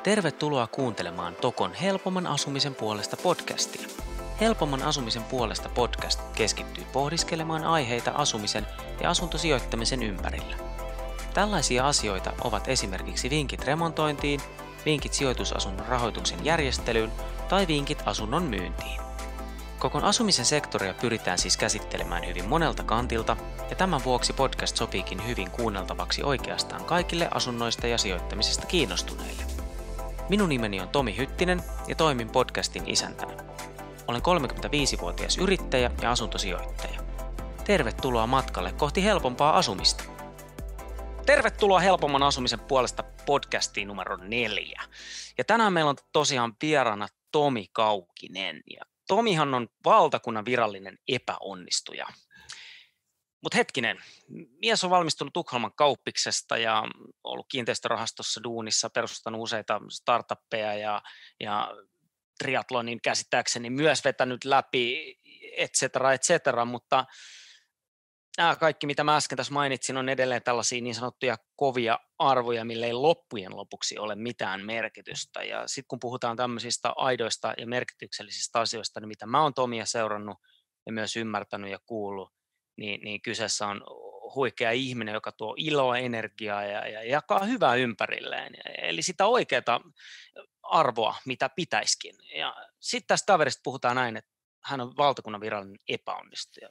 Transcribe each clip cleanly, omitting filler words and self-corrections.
Tervetuloa kuuntelemaan Tokon Helpomman asumisen puolesta podcastia. Helpomman asumisen puolesta podcast keskittyy pohdiskelemaan aiheita asumisen ja asuntosijoittamisen ympärillä. Tällaisia asioita ovat esimerkiksi vinkit remontointiin, vinkit sijoitusasunnon rahoituksen järjestelyyn tai vinkit asunnon myyntiin. Kokon asumisen sektoria pyritään siis käsittelemään hyvin monelta kantilta, ja tämän vuoksi podcast sopiikin hyvin kuunneltavaksi oikeastaan kaikille asunnoista ja sijoittamisesta kiinnostuneille. Minun nimeni on Tomi Hyttinen ja toimin podcastin isäntänä. Olen 35-vuotias yrittäjä ja asuntosijoittaja. Tervetuloa matkalle kohti helpompaa asumista. Tervetuloa Helpomman asumisen puolesta podcastiin numero 4. Ja tänään meillä on tosiaan vieraana Tomi Kaukinen. Ja Tomihan on valtakunnan virallinen epäonnistuja. Mutta hetkinen, mies on valmistunut Tukholman kauppiksesta ja ollut kiinteistörahastossa duunissa, perustanut useita startuppeja ja triathlonin käsittääkseni myös vetänyt läpi, et cetera, mutta nämä kaikki, mitä mä äsken tässä mainitsin, on edelleen tällaisia niin sanottuja kovia arvoja, mille ei loppujen lopuksi ole mitään merkitystä. Ja sitten kun puhutaan tämmöisistä aidoista ja merkityksellisistä asioista, niin mitä mä oon Tomia seurannut ja myös ymmärtänyt ja kuullut, niin kyseessä on huikea ihminen, joka tuo iloa, energiaa ja jakaa hyvää ympärilleen. Eli sitä oikeaa arvoa, mitä pitäisikin. Ja sitten tästä kaverista puhutaan näin, että hän on valtakunnan virallinen epäonnistuja.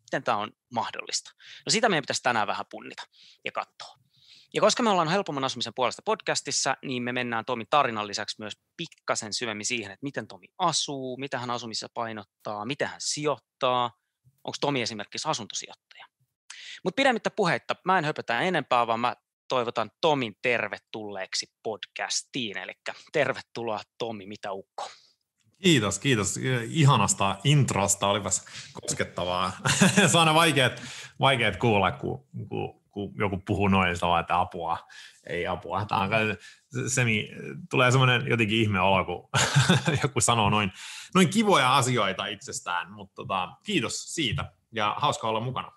Miten tämä on mahdollista? No sitä meidän pitäisi tänään vähän punnita ja katsoa. Ja koska me ollaan Helpomman asumisen puolesta podcastissa, niin me mennään Tomin tarinan lisäksi myös pikkasen syvemmin siihen, että miten Tomi asuu, mitä hän asumisessa painottaa, miten hän sijoittaa. Onko Tomi esimerkiksi asuntosijoittaja? Mutta pidemmittä puheitta, mä en höpötä enempää, vaan mä toivotan Tomin tervetulleeksi podcastiin. Eli tervetuloa Tomi, mitä ukko? Kiitos. Ihanasta introsta, olipas koskettavaa. Se on aina vaikeat kuulla, kun joku puhuu noin, että apua, ei apua. Tulee semmoinen jotenkin ihme olo, kun joku sanoo noin kivoja asioita itsestään, mutta kiitos siitä ja hauska olla mukana.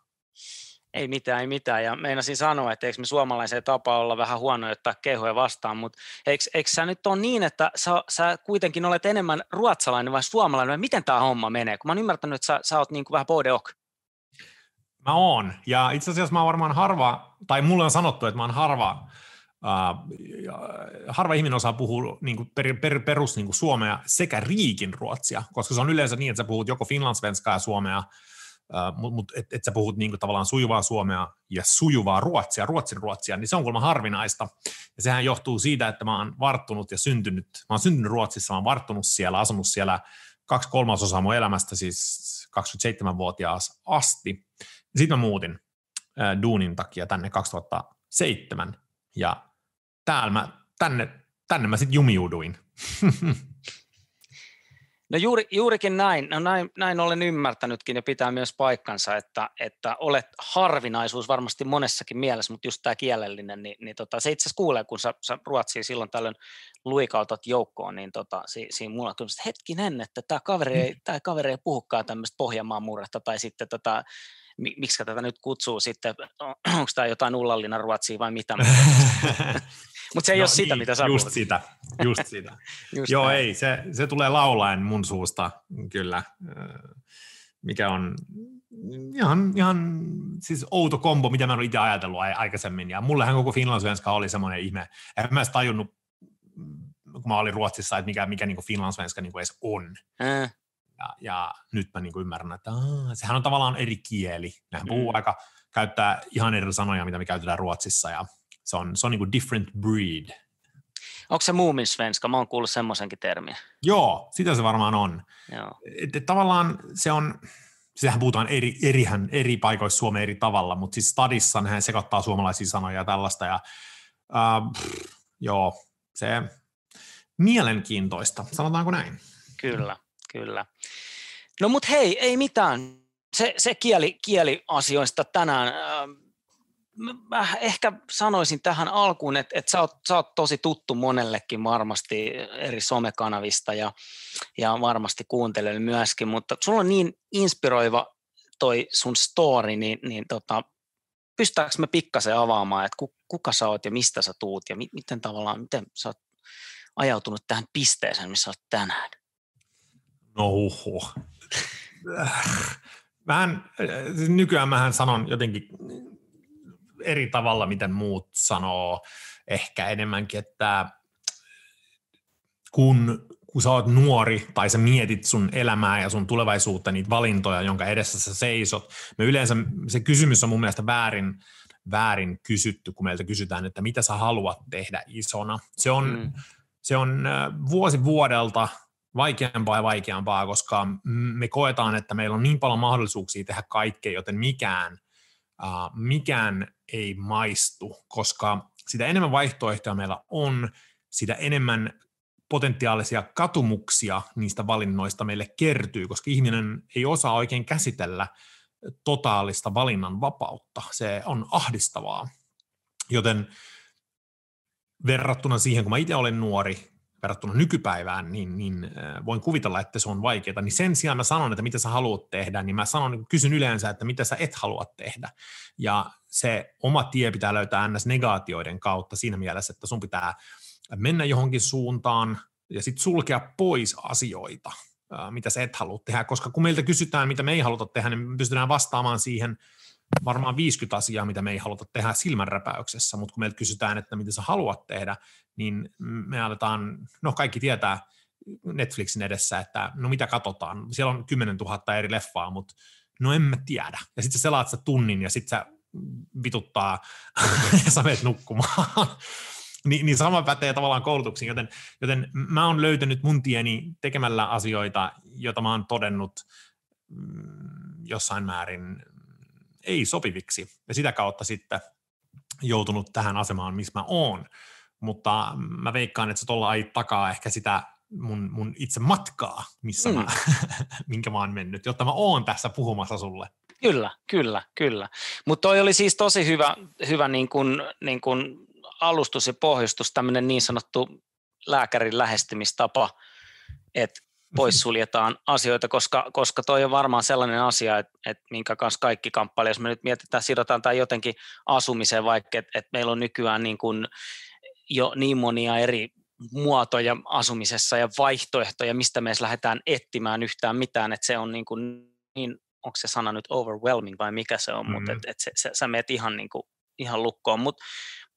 Ei mitään. Ja meinasin sanoa, että eikö me suomalaiseen tapa olla vähän huonoja ottaa kehoja vastaan, mutta eikö sä nyt ole niin, että sä kuitenkin olet enemmän ruotsalainen vai suomalainen, vai miten tämä homma menee? Kun mä oon ymmärtänyt, että sä oot niin kuin vähän både ok. Mä oon, ja itse asiassa mä oon varmaan tai mulle on sanottu, että mä oon harva ihminen osaa puhua niin kuin perus niin kuin suomea sekä riikin ruotsia, koska se on yleensä niin, että sä puhut joko finlandssvenskaa ja suomea, mutta et sä puhut niinku tavallaan sujuvaa suomea ja sujuvaa ruotsin ruotsia, niin se on kuulemma harvinaista. Ja sehän johtuu siitä, että mä oon varttunut ja syntynyt Ruotsissa, mä oon varttunut siellä, asunut siellä 2/3 mun elämästä, siis 27-vuotiaas asti. Sitten mä muutin duunin takia tänne 2007, ja tänne mä sitten jumiuduin. No juurikin näin. No näin olen ymmärtänytkin ja pitää myös paikkansa, että olet harvinaisuus varmasti monessakin mielessä, mutta just tämä kielellinen, niin se itse asiassa kuulee, kun sä ruotsia silloin tällöin luikautat joukkoon, niin siinä mulla on että hetkinen, että tämä kaveri ei puhukaan tämmöistä Pohjanmaan murretta tai sitten miksi tätä nyt kutsuu sitten, onko tämä jotain ullallinen ruotsia vai mitä? Mutta se ei ole sitä, mitä sä just sitä. Joo, näin. Ei, se tulee laulaen mun suusta kyllä, mikä on ihan siis outo kombo, mitä mä en ole itse ajatellut aikaisemmin, ja mullehan koko finlandssvenska oli semmoinen ihme, en mä edes tajunnut, kun mä olin Ruotsissa, että mikä niin kuin finlandssvenska niin kuin edes on. Ja nyt mä niin kuin ymmärrän, että sehän on tavallaan eri kieli, nehän puhuu käyttää ihan eri sanoja, mitä me käytetään Ruotsissa, ja se on niin kuin different breed. Onko se muuminsvenska? Mä oon kuullut semmoisenkin termiä. Joo, sitä se varmaan on. Joo. Tavallaan sehän puhutaan eri paikoissa Suomeen eri tavalla, mutta siis stadissa nehän sekoittaa suomalaisia sanoja ja tällaista. Ja, joo, se mielenkiintoista, sanotaanko näin? Kyllä. No mut hei, ei mitään. Se kieliasioista tänään. Mä ehkä sanoisin tähän alkuun, että sä oot tosi tuttu monellekin varmasti eri somekanavista ja varmasti kuuntelijoille myöskin, mutta sulla on niin inspiroiva toi sun story, niin pystytäänkö me pikkasen avaamaan, että kuka sä oot ja mistä sä tuut ja miten sä oot ajautunut tähän pisteeseen, missä olet tänään? No nykyään mähän sanon jotenkin eri tavalla, miten muut sanoo, ehkä enemmänkin, että kun sä oot nuori tai sä mietit sun elämää ja sun tulevaisuutta, niitä valintoja, jonka edessä sä seisot, me yleensä se kysymys on mun mielestä väärin kysytty, kun meiltä kysytään, että mitä sä haluat tehdä isona. Se on vuosi vuodelta vaikeampaa ja vaikeampaa, koska me koetaan, että meillä on niin paljon mahdollisuuksia tehdä kaikkea, joten mikään ei maistu, koska sitä enemmän vaihtoehtoja meillä on, sitä enemmän potentiaalisia katumuksia niistä valinnoista meille kertyy, koska ihminen ei osaa oikein käsitellä totaalista valinnan vapautta. Se on ahdistavaa, joten verrattuna siihen, kun mä itse olen nuori, verrattuna nykypäivään, niin voin kuvitella, että se on vaikeaa. Niin sen sijaan mä sanon, että mitä sä haluat tehdä, niin mä kysyn yleensä, että mitä sä et halua tehdä. Ja se oma tie pitää löytää NS-negaatioiden kautta siinä mielessä, että sun pitää mennä johonkin suuntaan ja sitten sulkea pois asioita, mitä sä et halua tehdä. Koska kun meiltä kysytään, mitä me ei haluta tehdä, niin me pystytään vastaamaan siihen varmaan 50 asiaa, mitä me ei haluta tehdä silmänräpäyksessä, mutta kun meiltä kysytään, että mitä sä haluat tehdä, niin me aletaan, no kaikki tietää Netflixin edessä, että no mitä katsotaan, siellä on 10 000 eri leffaa, mutta no en mä tiedä. Ja sitten sä selaat sä tunnin ja sitten sä vituttaa ja sä menet nukkumaan. Niin sama pätee tavallaan koulutuksiin, joten mä oon löytänyt mun tieni tekemällä asioita, joita mä oon todennut jossain määrin ei sopiviksi, ja sitä kautta sitten joutunut tähän asemaan, missä mä oon. Mutta mä veikkaan, että se tuolla ei takaa ehkä sitä mun itse matkaa, missä minkä mä oon mennyt, jotta mä oon tässä puhumassa sulle. Kyllä. Mutta toi oli siis tosi hyvä niin kun alustus ja pohjustus, tämmöinen niin sanottu lääkärin lähestymistapa, että poissuljetaan asioita, koska toi on varmaan sellainen asia, että minkä kanssa kaikki kamppailee. Jos me nyt mietitään, sidotaan tai jotenkin asumiseen vaikka, että meillä on nykyään niin kuin jo niin monia eri muotoja asumisessa ja vaihtoehtoja, mistä me edes lähdetään etsimään yhtään mitään, että se on niin, onko se sana nyt overwhelming vai mikä se on, mutta sä meet ihan lukkoon.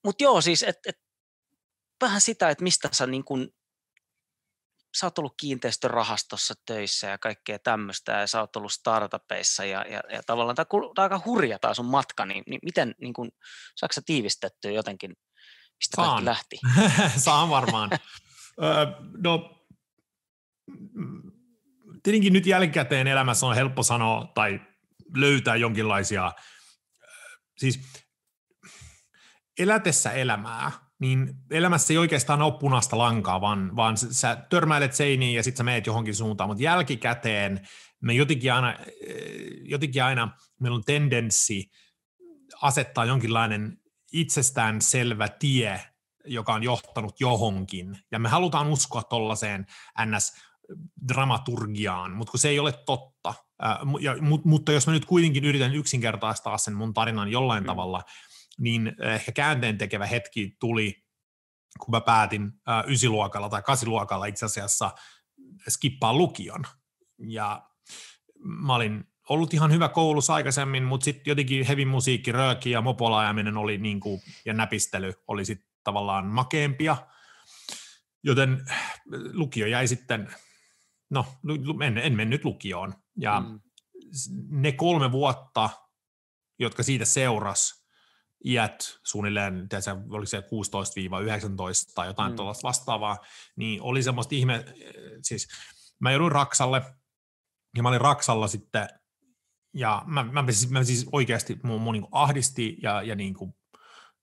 Mut joo, siis vähän sitä, että mistä sä oot ollut kiinteistörahastossa töissä ja kaikkea tämmöistä, ja sä oot ollut startupeissa, ja tavallaan tämä on aika hurja tää sun matka, niin miten, saatko sä tiivistettyä jotenkin, mistä kaikki lähti? Saan varmaan. No, tietenkin nyt jälkikäteen elämässä on helppo sanoa tai löytää jonkinlaisia, siis elätessä elämää, niin elämässä ei oikeastaan ole punaista lankaa, vaan sä törmäilet seiniin ja sitten sä meet johonkin suuntaan, mutta jälkikäteen me jotenkin aina meillä on tendenssi asettaa jonkinlainen itsestään selvä tie, joka on johtanut johonkin, ja me halutaan uskoa tollaiseen NS-dramaturgiaan, mutta kun se ei ole totta, mutta jos mä nyt kuitenkin yritän yksinkertaistaa sen mun tarinan jollain tavalla, niin ehkä käänteen tekevä hetki tuli, kun mä päätin 9-luokalla tai 8-luokalla itse asiassa skippaa lukion. Ja mä olin ollut ihan hyvä koulussa aikaisemmin, mutta sitten jotenkin heavy musiikki, rööki ja mopolaajaminen oli ja näpistely oli sitten tavallaan makeampia. Joten lukio jäi sitten, no en mennyt lukioon. Ja ne 3 vuotta, jotka siitä seurasi, iät suunnilleen, oli se 16-19 tai jotain tuollaista vastaavaa, niin oli semmoista siis mä jouduin Raksalle, ja mä olin Raksalla sitten, ja mä siis oikeasti mun niin kuin ahdisti, ja niin kuin,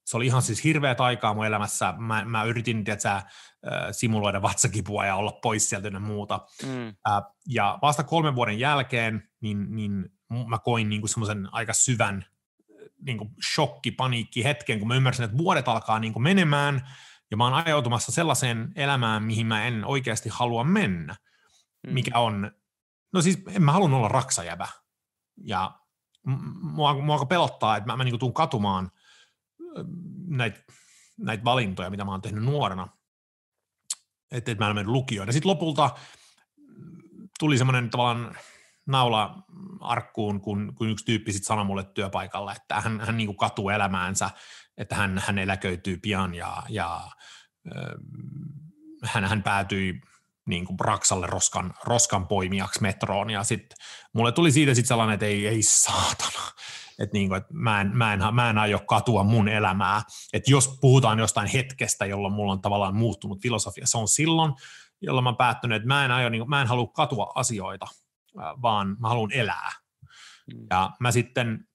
se oli ihan siis hirveät aikaa mun elämässä, mä yritin, simuloida vatsakipua ja olla pois sieltä ja muuta, ja vasta 3 vuoden jälkeen, niin mä koin niin kuin semmoisen aika syvän niin kuin shokki, paniikki hetken, kun mä ymmärsin, että vuodet alkaa niin kuin menemään, ja mä oon ajautumassa sellaiseen elämään, mihin mä en oikeasti halua mennä, mikä on, no siis en mä halunnut olla raksajävä, ja mua alkoi pelottaa, että mä niin kuin tuun katumaan näitä valintoja, mitä mä oon tehnyt nuorena, että mä en mennyt lukioon. Ja sitten lopulta tuli semmoinen tavallaan naula arkkuun, kun yksi tyyppi sitten sanoi mulle työpaikalla, että hän niin kuin katuu elämäänsä, että hän eläköityy pian ja hän päätyi niin kuin Raksalle roskan poimijaksi metroon, ja sitten mulle tuli siitä sitten sellainen, että ei saatana, että niin kuin, että mä en aio katua mun elämää, että jos puhutaan jostain hetkestä, jolloin mulla on tavallaan muuttunut filosofia, se on silloin, jolloin mä oon päättynyt, että mä en halua katua asioita, vaan mä haluan elää. Ja mä sitten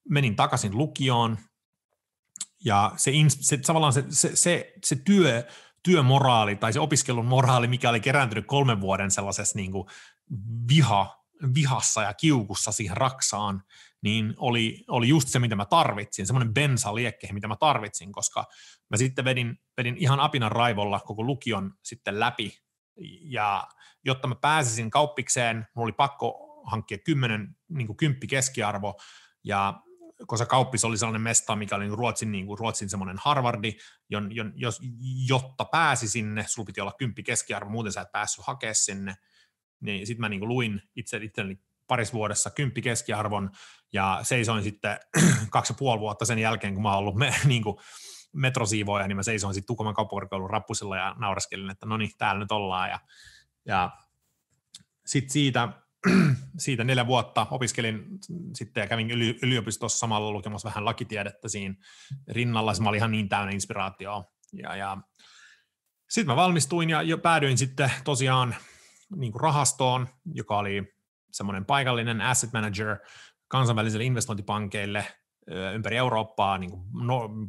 menin takaisin lukioon, ja se työmoraali tai se opiskelun moraali, mikä oli kerääntynyt 3 vuoden sellaisessa niin kuin vihassa ja kiukussa siihen Raksaan, niin oli just se, mitä mä tarvitsin, semmoinen bensaliekke, mitä mä tarvitsin, koska mä sitten vedin ihan apinan raivolla koko lukion sitten läpi, ja jotta mä pääsisin kauppikseen, mulla oli pakko hankkia 10 keskiarvo, ja koska kauppis oli sellainen mesta, mikä oli Ruotsin semmoinen Harvardi, jotta pääsi sinne, sulla piti olla 10 keskiarvo, muuten sä et päässyt hakea sinne, niin sitten mä luin itselleni parissa vuodessa 10 keskiarvon, ja seisoin sitten 2,5 vuotta sen jälkeen, kun mä oon ollut metrosiivoja, niin mä seisoin sitten Tukholman kauppakorkeakoulun rappusilla ja nauraskelin, että no niin, täällä nyt ollaan, ja sitten siitä 4 vuotta opiskelin sitten ja kävin yliopistossa samalla lukemassa vähän lakitiedettä siinä rinnalla, mä olin ihan niin täynnä inspiraatioa, ja sitten mä valmistuin ja päädyin sitten tosiaan niin kuin rahastoon, joka oli semmoinen paikallinen asset manager kansainvälisille investointipankeille ympäri Eurooppaa, niin kuin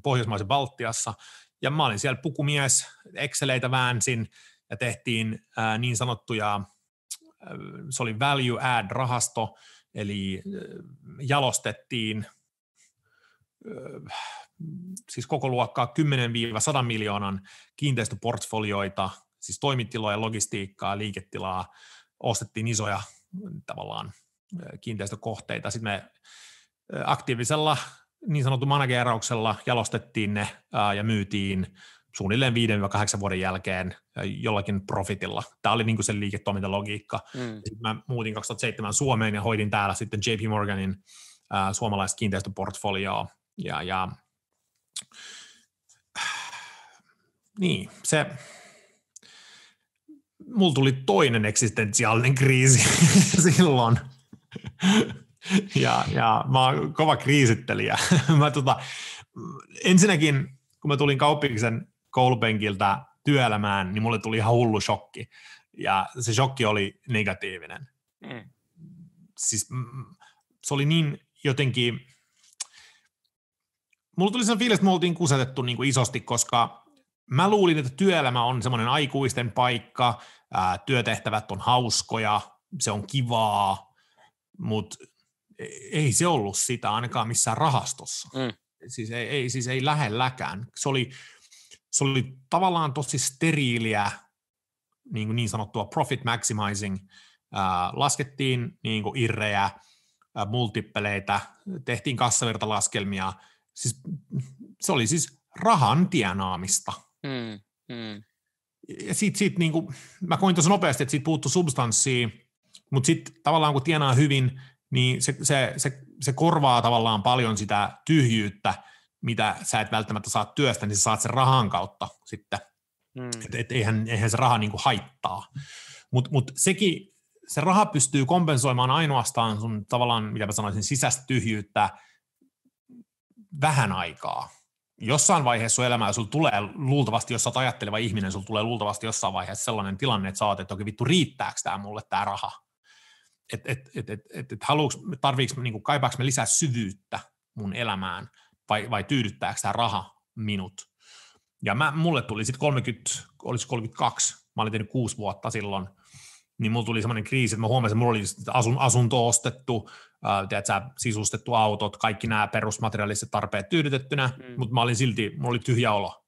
Pohjoismaisen Baltiassa, ja mä olin siellä pukumies, Exceleitä väänsin ja tehtiin niin sanottuja, se oli value add rahasto, eli jalostettiin siis koko luokkaa 10-100 miljoonan kiinteistöportfolioita, siis toimitiloja, logistiikkaa, liiketilaa, ostettiin isoja tavallaan kiinteistökohteita. Sitten me aktiivisella niin sanotun managerauksella jalostettiin ne ja myytiin suunnilleen 5-8 vuoden jälkeen jollakin profitilla. Tämä oli niin kuin se liiketoimintalogiikka. Sitten mä muutin 2007 Suomeen ja hoidin täällä sitten JP Morganin suomalaista kiinteistöportfolioa. Ja niin, mulla tuli toinen eksistentiaalinen kriisi silloin. Ja mä oon kova kriisittelijä. Ensinnäkin, kun mä tulin kauppiksen koulupenkiltä työelämään, niin mulle tuli ihan hullu shokki. Ja se shokki oli negatiivinen. Siis se oli niin jotenkin, mulla tuli sellainen fiilis, että me oltiin kusetettu niin kuin isosti, koska mä luulin, että työelämä on semmoinen aikuisten paikka, työtehtävät on hauskoja, se on kivaa, mutta ei se ollut sitä ainakaan missään rahastossa. Siis ei lähelläkään. Se oli tavallaan tosi steriiliä, niin sanottua profit maximizing. Laskettiin niin kuin irrejä, multippeleitä, tehtiin kassavirtalaskelmia. Siis, se oli siis rahan tienaamista. Ja sit niin kuin, mä koin tosi nopeasti, että siitä puuttui substanssia, mutta sitten tavallaan kun tienaa hyvin, niin se korvaa tavallaan paljon sitä tyhjyyttä, mitä sä et välttämättä saa työstä, niin sä saat sen rahan kautta sitten. Et eihän se raha niinku haittaa. Mut sekin, se raha pystyy kompensoimaan ainoastaan sun tavallaan, mitä mä sanoisin, sisäistä tyhjyyttä vähän aikaa. Jossain vaiheessa sun elämää sulla tulee luultavasti, jos sä oot ajatteleva ihminen, sulla tulee luultavasti jossain vaiheessa sellainen tilanne, että sä oot, että oikein vittu riittääkö tää mulle tää raha. Niinku, kaipaaks me lisää syvyyttä mun elämään vai tyydyttääkö tämä raha minut? Ja mulle tuli sitten 32, mä olin tehnyt 6 vuotta silloin, niin mulla tuli semmoinen kriisi, että mä huomasin, että mulla oli asunto ostettu, sisustettu autot, kaikki nämä perusmateriaaliset tarpeet tyydytettynä, mutta mulla oli tyhjä olo.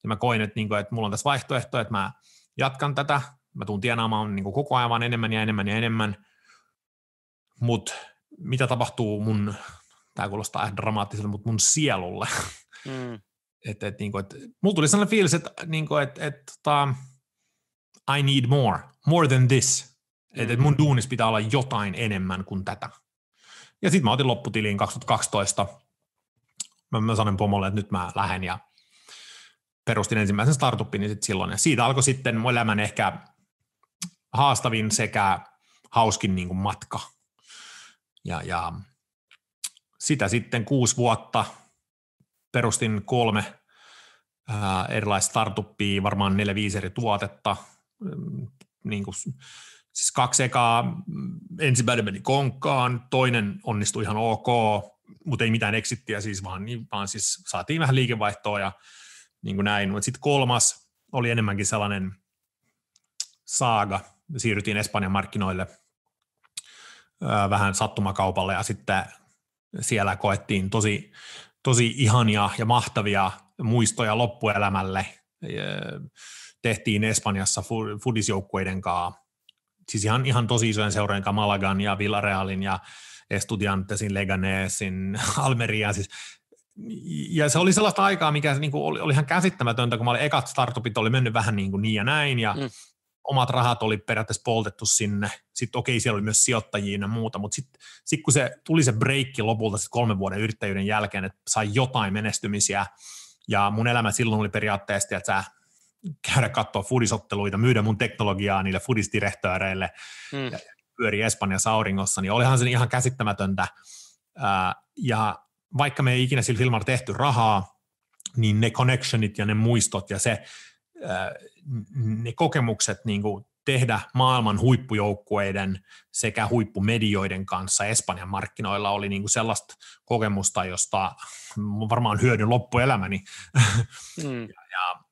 Ja mä koin, että mulla on tässä vaihtoehto, että mä jatkan tätä, mä tuun tienaamaan koko ajan vaan enemmän ja enemmän ja enemmän, mutta mitä tapahtuu tää kuulostaa dramaattisesti, mutta mun sielulle. mulla tuli sellainen fiilis, että I need more than this. Että mun duunis pitää olla jotain enemmän kuin tätä. Ja sitten mä otin lopputiliin 2012. Mä sanoin pomolle, että nyt mä lähden ja perustin ensimmäisen startupin niin sit silloin. Ja siitä alkoi sitten mun elämän ehkä haastavin sekä hauskin niin kuin matka. Ja sitä sitten 6 vuotta perustin 3 erilaista startuppia, varmaan 4-5 eri tuotetta. Niin kuin, siis 2 ekaa, ensimmäinen meni konkkaan, toinen onnistui ihan ok, mutta ei mitään exittiä siis, vaan siis saatiin vähän liikevaihtoa ja niin kuin näin. Mutta sitten 3 oli enemmänkin sellainen saaga. Siirryttiin Espanjan markkinoille vähän sattumakaupalle ja sitten siellä koettiin tosi ihania ja mahtavia muistoja loppuelämälle. Tehtiin Espanjassa foodisjoukkueiden kanssa, siis ihan tosi isojen seurojen kanssa, Malagan ja Villarrealin ja Estudiantesin, Leganesin, Almerian. Siis. Ja se oli sellaista aikaa, mikä niin kuin oli ihan käsittämätöntä, kun mä olin ekat startupit, oli mennyt vähän niin ja näin, ja omat rahat oli periaatteessa poltettu sinne. Sitten okei, siellä oli myös sijoittajia ja muuta, mutta sitten kun se tuli se breikki lopulta 3 vuoden yrittäjyyden jälkeen, että sai jotain menestymisiä, ja mun elämä silloin oli periaatteessa, että sä käydä katsoa foodisotteluita, myydä mun teknologiaa niille foodisdirektööreille ja pyöri Espanjassa auringossa, niin olihan se ihan käsittämätöntä. Ja vaikka me ei ikinä sillä filmalla tehty rahaa, niin ne connectionit ja ne muistot ja ne kokemukset niin kuin tehdä maailman huippujoukkueiden sekä huippumedioiden kanssa Espanjan markkinoilla oli niin kuin sellaista kokemusta, josta varmaan hyödyn loppuelämäni. Ja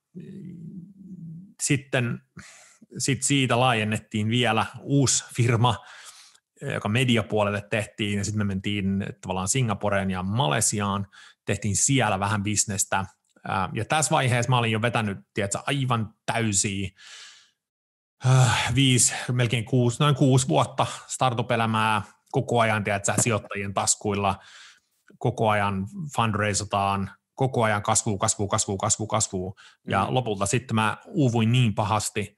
sitten siitä laajennettiin vielä uusi firma, joka mediapuolelle tehtiin, ja sitten me mentiin tavallaan Singaporeen ja Malesiaan, tehtiin siellä vähän bisnestä, ja tässä vaiheessa mä olin jo vetänyt, tiedätkö, aivan täysiä 6 vuotta startup-elämää, koko ajan, tiedätkö, sijoittajien taskuilla, koko ajan fundraisataan, koko ajan kasvua, ja lopulta sitten mä uuvuin niin pahasti,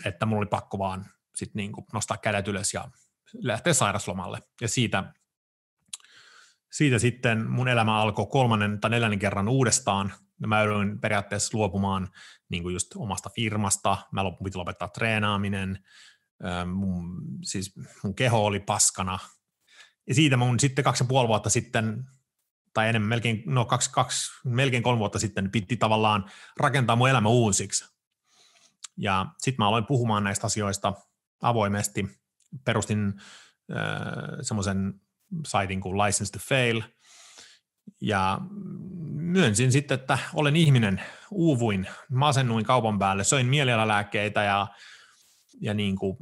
että mulla oli pakko vaan sit niinku nostaa kädet ylös ja lähteä sairaslomalle. Ja siitä sitten mun elämä alkoi 3. tai 4. kerran uudestaan. Mä jouduin periaatteessa luopumaan niinku just omasta firmasta. Mä piti lopettaa treenaaminen. Mun keho oli paskana. Ja siitä mun sitten 2,5 vuotta sitten, tai enemmän, melkein 3 vuotta sitten piti tavallaan rakentaa mun elämä uusiksi. Ja sitten mä aloin puhumaan näistä asioista avoimesti. Perustin semmoisen saitin kuin License to Fail. Ja myönsin sitten, että olen ihminen, uuvuin, masennuin kaupan päälle, söin mielialalääkkeitä ja niin kuin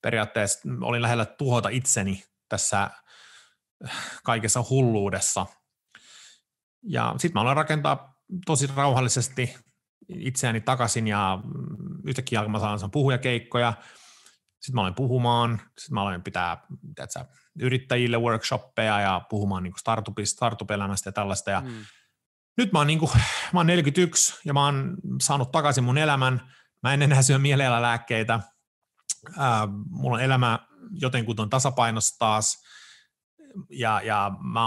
periaatteessa olin lähellä tuhota itseni tässä kaikessa hulluudessa. Ja sitten mä aloin rakentaa tosi rauhallisesti itseäni takaisin ja yhtäkkiä mä saan puhujakeikkoja. Sitten mä aloin puhumaan, sitten mä aloin pitää yrittäjille workshoppeja ja puhumaan niin startup-elämästä ja tällaista. Ja nyt mä oon 41 ja mä oon saanut takaisin mun elämän. Mä en enää syö mielialalääkkeitä. Mulla on elämä jotenkin tasapainossa taas. Ja mä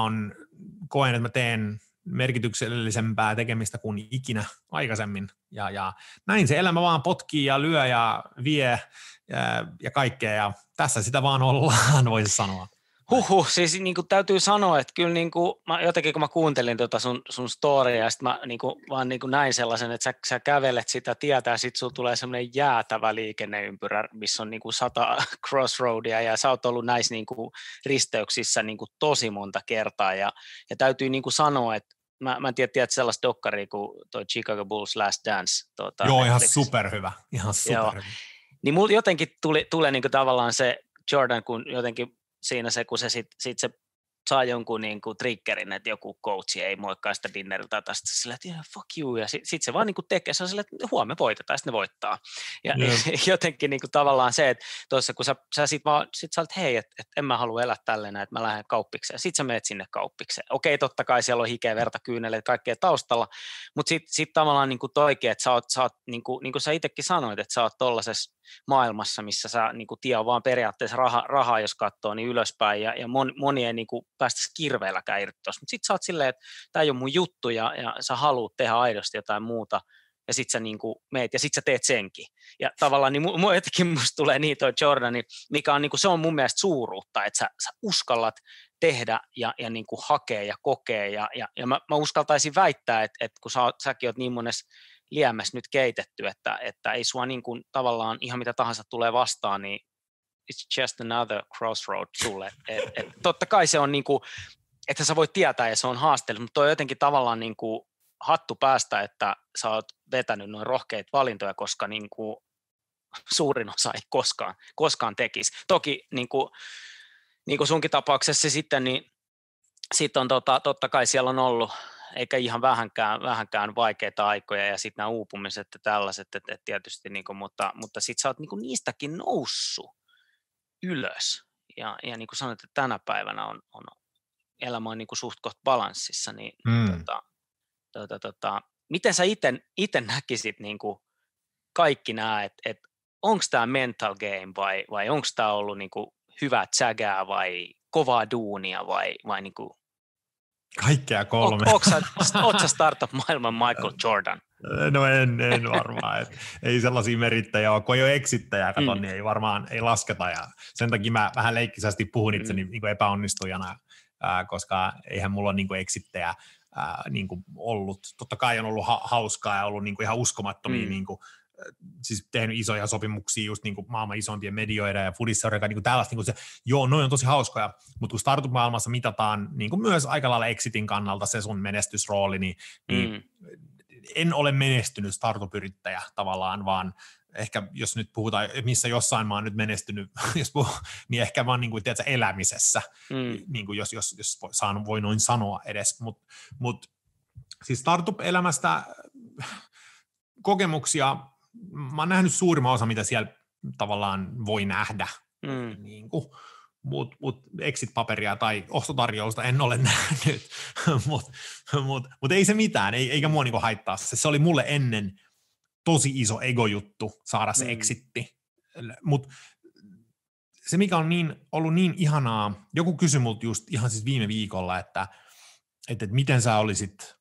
koen, että mä teen merkityksellisempää tekemistä kuin ikinä aikaisemmin. Ja näin se elämä vaan potkii ja lyö ja vie ja kaikkea. Ja tässä sitä vaan ollaan, voisi sanoa. Siis niin kuin täytyy sanoa, että kyllä niin kuin, jotenkin kun mä kuuntelin sun storya, ja sitten mä niin kuin, vaan niin kuin näin sellaisen, että sä kävelet sitä tietä, ja sitten sulla tulee semmoinen jäätävä liikenneympyrä, missä on niin kuin 100 crossroadia, ja sä oot ollut näissä niin kuin risteyksissä niin kuin tosi monta kertaa, ja täytyy niin kuin sanoa, että mä en tiedä sellaista dokkaria kuin toi Chicago Bulls Last Dance. Joo, ihan superhyvä. Niin mulla jotenkin tulee niin kuin tavallaan se Jordan, kun jotenkin siinä se, kun se saa jonkun niin kuin triggerin, että joku coachi ei moikkaa sitä dinneriltä tästä silleen, että yeah, fuck you, ja sit se vaan niin kuin tekee, se on silleen, että huomenna voitetaan, ja sitten ne voittaa. Ja jotenkin niin kuin tavallaan se, että tuossa kun sä sit sä olet, hei, että en mä halua elää tälleen, että mä lähden kauppikseen, sit sä menet sinne kauppikseen. Okei, totta kai siellä on hikeä, verta, kyyneleitä, kaikkea taustalla, mutta sit tavallaan niin kuin toikin, että sä oot niin kuin sä itsekin sanoit, että sä oot tollaisessa maailmassa, missä sä niin kuin tie on vaan periaatteessa rahaa, jos katsoo, niin ylöspäin, ja moni ei niin kuin päästäisi kirveelläkään irti tuossa, mutta sitten sä oot silleen, että tämä ei ole mun juttu, ja sä haluat tehdä aidosti jotain muuta, ja sitten sä niin kuin meet, ja sitten sä teet senkin. Ja tavallaan niin jotenkin musta tulee niin toi Jordani, mikä on, niin kuin, se on mun mielestä suuruutta, että sä uskallat tehdä ja niin kuin hakea ja kokea, ja mä uskaltaisin väittää, että kun säkin oot niin monessa liemessä nyt keitetty, että ei sua niin kuin tavallaan ihan mitä tahansa tulee vastaan, niin it's just another crossroad sulle. Totta kai se on niin kuin, että sä voit tietää ja se on haasteellista, mutta toi on jotenkin tavallaan niin kuin hattu päästä, että sä oot vetänyt noin rohkeita valintoja, koska niin kuin suurin osa ei koskaan tekisi. Toki niin kuin sunkin tapauksessa sitten, niin sitten on totta kai siellä on ollut eikä ihan vähänkään vaikeita aikoja ja sitten nämä uupumiset ja tällaiset, että tietysti, niin kuin, mutta sitten sä oot niin kuin niistäkin noussut ylös ja niin kuin sanoit, että tänä päivänä on elämä on niin kuin suht koht balanssissa, niin miten sä itse näkisit niin kuin kaikki nämä, että onko tämä mental game vai onko tämä ollut niin kuin hyvää tsägää vai kovaa duunia vai niin kuin kaikkea kolme. Oletko sä startup-maailman Michael Jordan? No en varmaan. Ei sellaisia merittäjiä ole, kun ei ole exittäjää, niin ei varmaan ei lasketa. Ja sen takia mä vähän leikkisästi puhun itseni niin kuin epäonnistujana, koska eihän mulla ole niin kuin exittäjää niin kuin ollut. Totta kai on ollut hauskaa ja ollut niin kuin ihan uskomattomia niin kuin, siis tehnyt isoja sopimuksia just niin kuin maailman isompien medioiden ja foodisseurojen niin kuin tällaista, niin kuin se, joo, noi on tosi hauskoja, mutta kun startup-maailmassa mitataan niin kuin myös aika lailla exitin kannalta se sun menestysrooli, niin en ole menestynyt startup-yrittäjä tavallaan, vaan ehkä jos nyt puhutaan, missä jossain mä oon nyt menestynyt, niin ehkä vaan niin kuin, tiedätkö, elämisessä, niin kuin jos voi noin sanoa edes, mutta siis startup-elämästä kokemuksia, mä oon nähnyt suurimman osa, mitä siellä tavallaan voi nähdä, niin mutta exit-paperia tai ostotarjousta en ole nähnyt, mutta ei se mitään, eikä mua niinku haittaa se oli mulle ennen tosi iso ego-juttu saada se exitti, mutta se mikä on ollut niin ihanaa, joku kysyi multa just ihan siis viime viikolla, että miten sä olisit,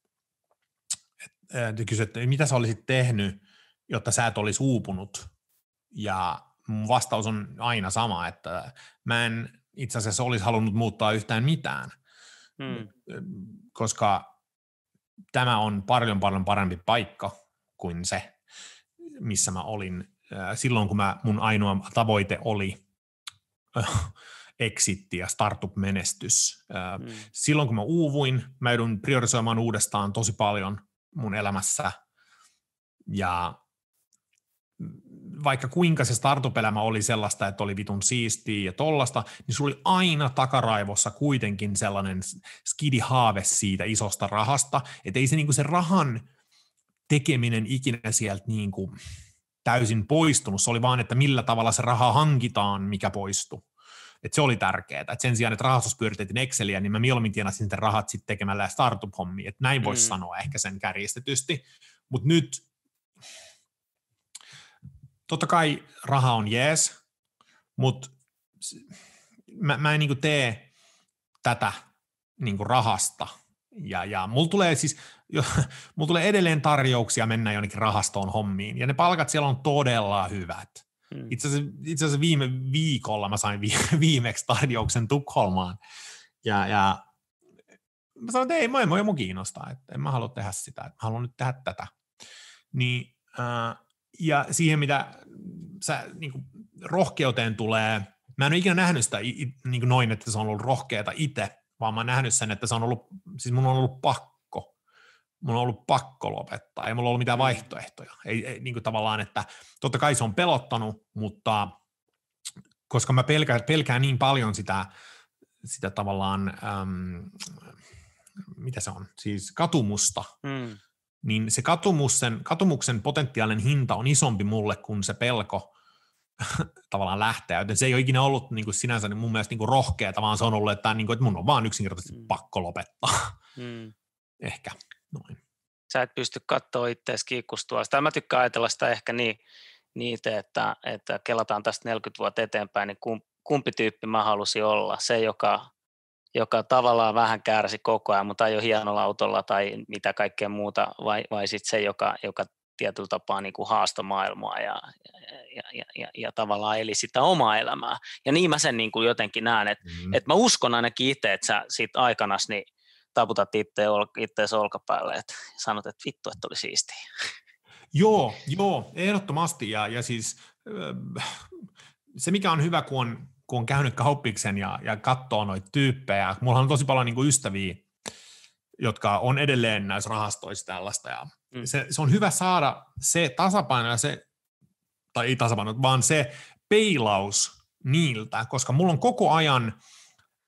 että mitä sä olisit tehnyt, jotta sä et olisi uupunut, ja mun vastaus on aina sama, että mä en itse asiassa olisi halunnut muuttaa yhtään mitään, koska tämä on paljon parempi paikka kuin se, missä mä olin silloin, kun mun ainoa tavoite oli exitti ja startup-menestys. Silloin, kun mä uuvuin, mä joudun priorisoimaan uudestaan tosi paljon mun elämässä, ja vaikka kuinka se startup-elämä oli sellaista, että oli vitun siistiä ja tollasta, niin sulla oli aina takaraivossa kuitenkin sellainen skidi-haave siitä isosta rahasta, että ei se, niin kuin se rahan tekeminen ikinä sieltä niin kuin täysin poistunut, se oli vaan, että millä tavalla se raha hankitaan, mikä poistui. Että se oli tärkeää, että sen sijaan, että rahastus pyöritettiin Exceliä, niin mä mieluummin tienasin sitten rahat sitten tekemällä startup-hommia, että näin voisi sanoa ehkä sen kärjistetysti, mutta nyt totta kai raha on jees, mutta mä en niinku tee tätä niinku rahasta. Ja mulla tulee edelleen tarjouksia mennä jonnekin rahastoon hommiin, ja ne palkat siellä on todella hyvät. Itse asiassa viime viikolla mä sain viimeksi tarjouksen Tukholmaan, ja mä sanoin, että ei mua kiinnostaa, että en mä halua tehdä sitä, että mä haluan nyt tehdä tätä. Niin, ja siihen, mitä niin kuin rohkeuteen tulee, mä en ole ikinä nähnyt sitä niin kuin noin, että se on ollut rohkeata itse, vaan mä oon nähnyt sen, että se on ollut, siis mun on ollut pakko. Mun on ollut pakko lopettaa, ei mulla ollut mitään vaihtoehtoja. Ei niin kuin tavallaan, että totta kai se on pelottanut, mutta koska mä pelkään niin paljon sitä sitä tavallaan, mitä se on, siis katumusta, niin se katumuksen potentiaalinen hinta on isompi mulle kuin se pelko tavallaan lähteä, joten se ei ole ikinä ollut niin kuin sinänsä niin mun mielestä niin kuin rohkeata, vaan se on ollut, että mun on vaan yksinkertaisesti pakko lopettaa. Ehkä noin. Sä et pysty katsoa itseäsi kiikkustua. Sitä mä tykkään ajatella sitä ehkä niitä, että kelataan tästä 40 vuotta eteenpäin, niin kumpi tyyppi mä halusin olla? Se, joka tavallaan vähän kärsi koko ajan, mutta ajoi hienolla autolla tai mitä kaikkea muuta, vai sitten se, joka tietyllä tapaa niin kuin haastoi maailmaa ja tavallaan eli sitä omaa elämää. Ja niin mä sen niin kuin jotenkin näen, että mä uskon ainakin itse, että sä siitä aikanasi niin taputat itseäsi olkapäälle, että sanot, että vittu, että oli siistiä. Joo, ehdottomasti. Ja siis se, mikä on hyvä, kun on käynyt kauppiksen ja katsoo noita tyyppejä. Mulla on tosi paljon niin kuin ystäviä, jotka on edelleen näissä rahastoissa tällaista. Ja se on hyvä saada se tasapaino, tai ei tasapaino, vaan se peilaus niiltä, koska mulla on koko ajan,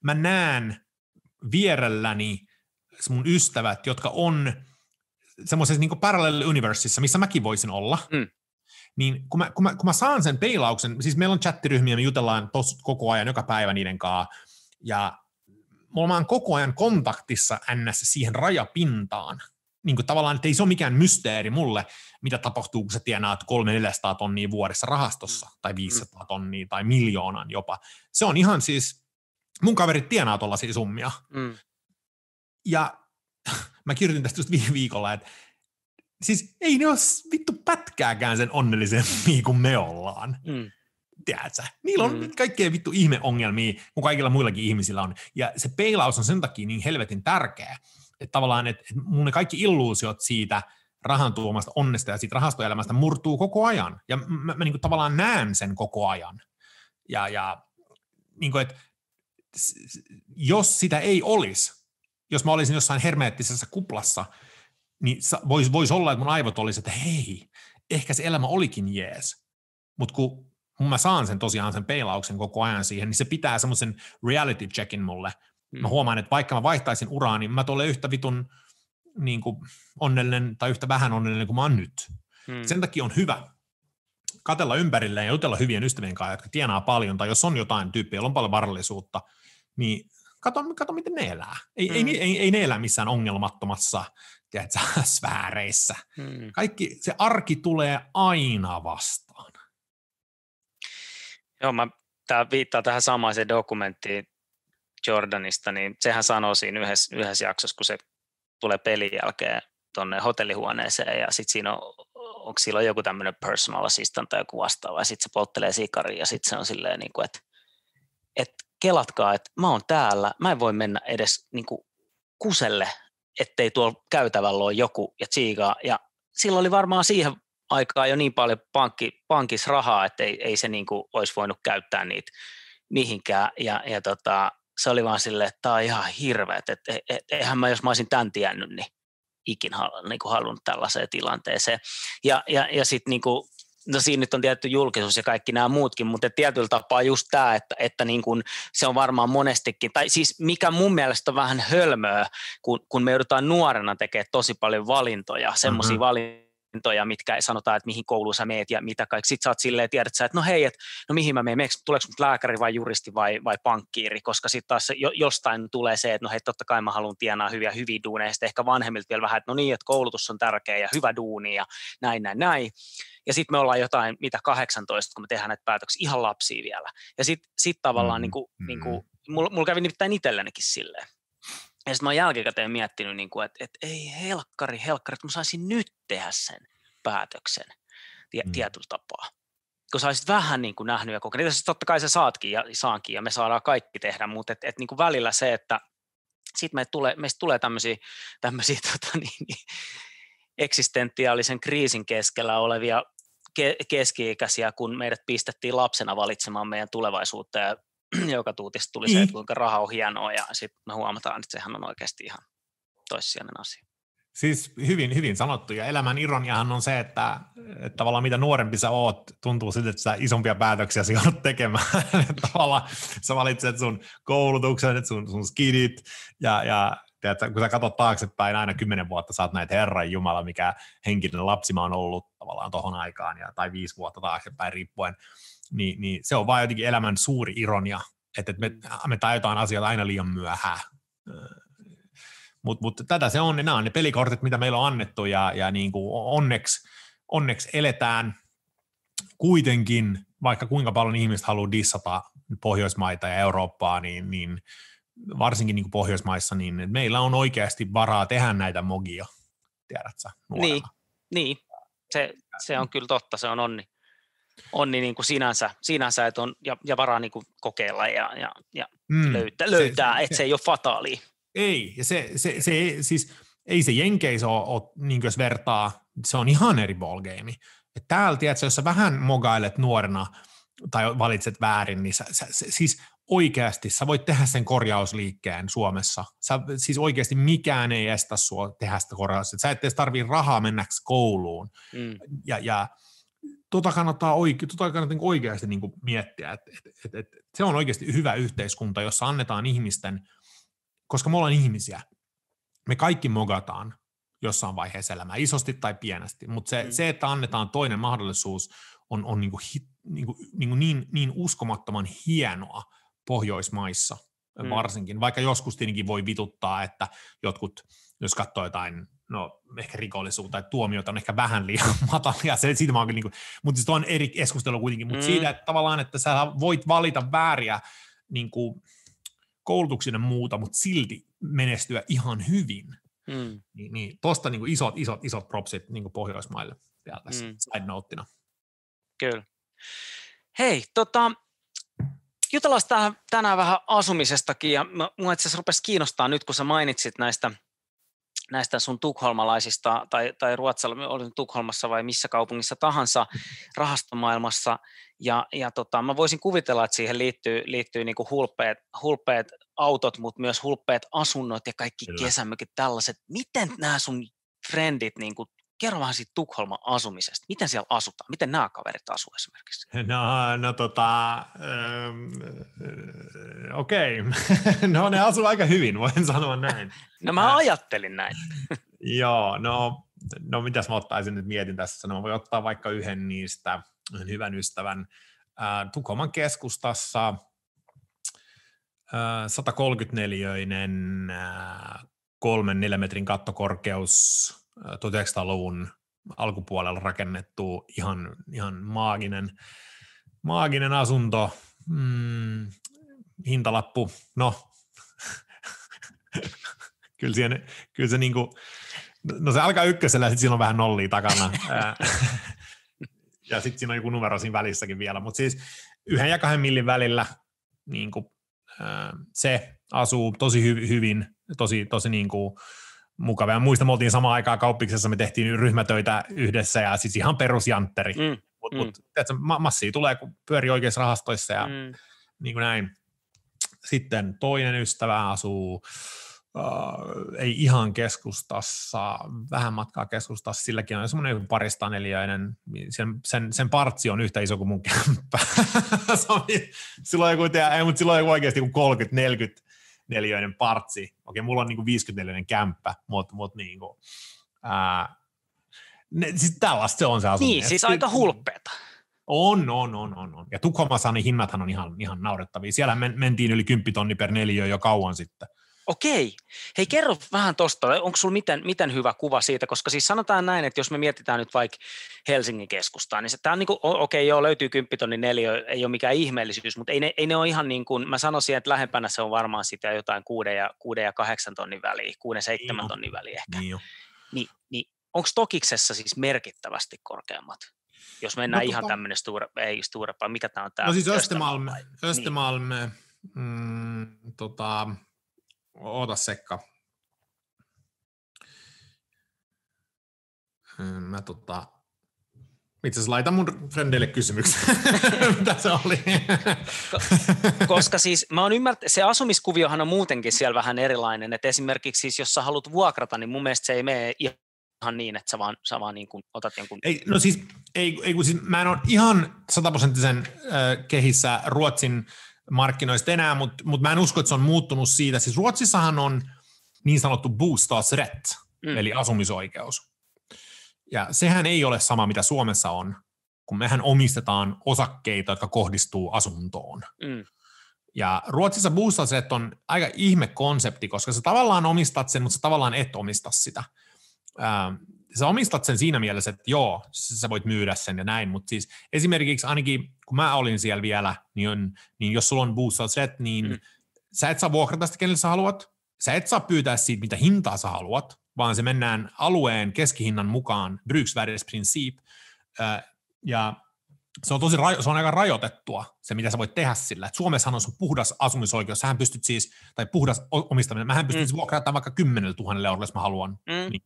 mä näen vierelläni mun ystävät, jotka on semmoisessa niin kuin parallel universeissa, missä mäkin voisin olla, niin kun mä saan sen peilauksen, siis meillä on chattiryhmiä, me jutellaan koko ajan joka päivä niiden kanssa, ja mä oon koko ajan kontaktissa siihen rajapintaan, niin kuin tavallaan, että ei se ole mikään mysteeri mulle, mitä tapahtuu, kun sä tienaat 300-400 tonnia vuodessa rahastossa, tai 500 tonnia, tai miljoonan jopa. Se on ihan siis, mun kaverit tienaa tollaisia summia. Ja mä kirjoitin tästä just viime viikolla, että siis ei ne ole vittu pätkääkään sen onnellisempia kuin me ollaan. Tiedätkö? Niillä on kaikkea vittu ihmeongelmia, kuin kaikilla muillakin ihmisillä on. Ja se peilaus on sen takia niin helvetin tärkeä, että tavallaan, että mun ne kaikki illuusiot siitä rahan tuomasta onnesta ja siitä rahastoelämästä murtuu koko ajan. Ja mä niin kuin tavallaan näen sen koko ajan. Ja niin kuin, että jos sitä ei olisi, jos mä olisin jossain hermeettisessä kuplassa, niin voisi olla, että mun aivot olisi, että hei, ehkä se elämä olikin jees. Mutta kun mä saan sen peilauksen koko ajan siihen, niin se pitää semmoisen reality checkin mulle. Mä huomaan, että vaikka mä vaihtaisin uraa, niin mä tulen yhtä vitun niin kuin onnellinen tai yhtä vähän onnellinen kuin mä oon nyt. Sen takia on hyvä katsella ympärilleen ja jutella hyvien ystävien kanssa, jotka tienaa paljon, tai jos on jotain tyyppiä, jolla on paljon varallisuutta, niin kato miten ne elää. Ei ne elä missään ongelmattomassa sfääreissä. Kaikki, se arki tulee aina vastaan. Joo, tämä viittaa tähän samaiseen dokumenttiin Jordanista, niin sehän sanoo siinä yhdessä jaksossa, kun se tulee pelin jälkeen tuonne hotellihuoneeseen, ja sitten siinä onko silloin joku tämmöinen personal assistant tai joku vastaava, ja sitten se polttelee sikaria, ja sitten se on silleen, niin kuin, että kelatkaa, että mä oon täällä, mä en voi mennä edes niin kuin kuselle, ettei tuolla käytävällä ole joku ja tsiigaa, ja silloin oli varmaan siihen aikaan jo niin paljon pankissa rahaa, että ei se niin kuin olisi voinut käyttää niitä mihinkään, ja se oli vaan silleen, että tämä on ihan hirveet, että eihän mä, jos mä olisin tämän tiennyt, niin ikin niin kuin halunnut tällaiseen tilanteeseen. Ja sitten niin kuin, no siinä nyt on tietty julkisuus ja kaikki nämä muutkin, mutta tietyllä tapaa just tämä, että niin kuin se on varmaan monestikin, tai siis mikä mun mielestä on vähän hölmöä, kun me joudutaan nuorena tekemään tosi paljon valintoja, semmoisia valintoja, mitkä ei sanota, että mihin kouluun sä meet ja mitä kaikki. Sitten sä oot silleen, tiedät sä, että no hei, no mihin mä menen, tuleeko mut lääkäri vai juristi vai pankkiiri, koska sitten taas jostain tulee se, että no hei, totta kai mä haluan tienaa hyviä duuneja, ja sitten ehkä vanhemmilta vielä vähän, että no niin, että koulutus on tärkeä ja hyvä duuni ja näin. Ja sitten me ollaan jotain, 18, kun me tehdään näitä päätöksiä, ihan lapsia vielä. Ja sitten tavallaan, mulla kävi nimittäin itsellänikin silleen. Ja sitten mä oon jälkikäteen miettinyt, että ei helkkari, että mä saisin nyt tehdä sen päätöksen tietyllä tapaa. Kun sä olisit vähän niin kuin nähnyt ja kokenut, niin totta kai sä saankin ja me saadaan kaikki tehdä, mutta niin kuin välillä se, että sitten meistä tulee tämmöisiä eksistentiaalisen kriisin keskellä olevia keski-ikäisiä, kun meidät pistettiin lapsena valitsemaan meidän tulevaisuutta ja joka tuutista tuli se, että kuinka raha on hienoa, ja sitten me huomataan, että sehän on oikeasti ihan toissijainen asia. Siis hyvin sanottu, ja elämän ironiahan on se, että tavallaan mitä nuorempi sä oot, tuntuu siltä, että sä isompia päätöksiä sä joudut tekemään. Tavallaan sä valitset sun koulutuksen, sun skidit, ja tiedätkö, kun sä katsot taaksepäin aina 10 vuotta, sä oot näitä Herran Jumala, mikä henkinen lapsi mä oon ollut tavallaan tohon aikaan, tai 5 vuotta taaksepäin riippuen, niin se on vaan jotenkin elämän suuri ironia, että me tajutaan asioita aina liian myöhään. Mutta tätä se on, nämä on ne pelikortit, mitä meillä on annettu, ja niin kuin onneksi eletään kuitenkin, vaikka kuinka paljon ihmiset haluaa dissata Pohjoismaita ja Eurooppaa, niin varsinkin niin kuin Pohjoismaissa, niin meillä on oikeasti varaa tehdä näitä mogia, tiedätkö nuorena? Niin. Se on kyllä totta, se on onni niin kuin sinänsä että on, ja varaa niin kuin kokeilla ja löytää, että se ei ole fataalia. Ei, ja se siis ei se Jenkeissä ole niin jos vertaa, se on ihan eri ballgame. Et täällä, tiedätkö, jos sä vähän mogailet nuorena tai valitset väärin, niin siis oikeasti sä voit tehdä sen korjausliikkeen Suomessa. Siis oikeasti mikään ei estä sua tehdä sitä korjausta. Sä et edes tarvitse rahaa mennäksi kouluun. Ja kannattaa oikeasti niin kuin miettiä, että se on oikeasti hyvä yhteiskunta, jossa annetaan ihmisten, koska me ollaan ihmisiä, me kaikki mogataan jossain vaiheessa elämää, isosti tai pienesti, mutta se, että annetaan toinen mahdollisuus, on niin uskomattoman hienoa Pohjoismaissa varsinkin, vaikka joskus tietenkin voi vituttaa, että jotkut, jos katsoo jotain, ehkä rikollisuutta tai tuomioita on ehkä vähän liian matalia, siitä mä oon niin kuin, mutta siis on eri keskustelu kuitenkin, mutta siitä, että tavallaan, että sä voit valita vääriä niin kuin koulutuksen ja muuta, mutta silti menestyä ihan hyvin. Niin tosta niin kuin isot propsit niin kuin Pohjoismaille vielä tässä side noteina. Kyllä. Hei, jutellaan tänään vähän asumisestakin, ja mua itse asiassa rupesi kiinnostaa nyt, kun sä mainitsit näistä sun tukholmalaisista, tai Ruotsilla, oli Tukholmassa vai missä kaupungissa tahansa rahastomaailmassa, ja mä voisin kuvitella, että siihen liittyy niinku hulppeet autot, mutta myös hulppeet asunnot ja kaikki kesämökit tällaiset. Miten nämä sun frendit, niinku, kerro vähän siitä Tukholman asumisesta, miten siellä asutaan, miten nämä kaverit asuu esimerkiksi? Okei. No ne asuu aika hyvin, voin sanoa näin. No mä ajattelin näin. Joo, no mitäs mä ottaisin nyt mietin tässä, no mä voin ottaa vaikka yhden niistä, yhden hyvän ystävän. Tukholman keskustassa 134-öinen 3-4 metrin kattokorkeus, 1900-luvun alkupuolella rakennettu ihan maaginen asunto, hintalappu, no kyllä se niinku, no se alkaa ykkösellä ja sitten siinä on vähän nollia takana ja sitten siinä on joku numero siinä välissäkin vielä, mutta siis 1 ja 2 millin välillä niinku, se asuu tosi hyvin, tosi niinku mukavaa. Muista me oltiin samaan aikaan Kauppiksessa, me tehtiin ryhmätöitä yhdessä ja siis ihan perusjantteri. Mutta massia tulee, kun pyörii oikeissa rahastoissa ja niin kuin näin. Sitten toinen ystävä asuu, ei ihan keskustassa, vähän matkaa keskustassa, silläkin on semmoinen 200-neliöinen, sen partsi on yhtä iso kuin mun kämppä. Silloin on joku oikeasti 30-40 neliöinen partsi. Okei, mulla on niinku 50-neliöinen kämppä, mutta niinku, siis tällaista se on se asuminen. Niin, siis aika hulppeeta. On. Ja Tukholmassa niin hinnathan on ihan naurettavia. Siellä mentiin yli 10 000 per neliö jo kauan sitten. Okei. Hei, kerro vähän tuosta, onko sulla miten hyvä kuva siitä, koska siis sanotaan näin, että jos me mietitään nyt vaikka Helsingin keskustaa, niin tämä on niin kuin, okei, joo, löytyy 10 000 neliö, ei ole mikään ihmeellisyys, mutta ei ne ole ihan niin kuin, mä sanoisin, että lähempänä se on varmaan sitä jotain 6 ja 8 tonnin väliä, 6-7 tonnin väliä ehkä. Niin onko Tokiksessa siis merkittävästi korkeammat? Jos mennään ihan tämmöinen Sturepaa, mikä tämä on tämä? No siis Östermalm, oota sekka. Mä itse asiassa laitan mun frendeille kysymyksen, mitä se oli. koska siis mä oon ymmärtänyt, se asumiskuviohan on muutenkin siellä vähän erilainen, että esimerkiksi siis, jos sä haluat vuokrata, niin mun mielestä se ei mene ihan niin, että sä vaan niin kuin otat jonkun... Siis mä en ole ihan 100% kehissä Ruotsin markkinoista enää, mutta mä en usko, että se on muuttunut siitä. Siis Ruotsissahan on niin sanottu bostadsrätt, eli asumisoikeus. Ja sehän ei ole sama, mitä Suomessa on, kun mehän omistetaan osakkeita, jotka kohdistuu asuntoon. Ja Ruotsissa bostadsrätt on aika ihme konsepti, koska sä tavallaan omistat sen, mutta sä tavallaan et omista sitä. Sä omistat sen siinä mielessä, että joo, sä voit myydä sen ja näin, mutta siis esimerkiksi ainakin, kun mä olin siellä vielä, niin jos sulla on bostadsrätt, niin sä et saa vuokrata sitä, kenelle sä haluat, sä et saa pyytää siitä, mitä hintaa sä haluat, vaan se mennään alueen keskihinnan mukaan, bruksvärdesprincip, ja se on aika rajoitettua, se mitä sä voit tehdä sillä. Et Suomessahan on sun puhdas asumisoikeus, sähän pystyt siis, tai puhdas omistaminen, mähän pystyn siis vuokraamaan vaikka 10 000 eurolla, jos mä haluan. Niin,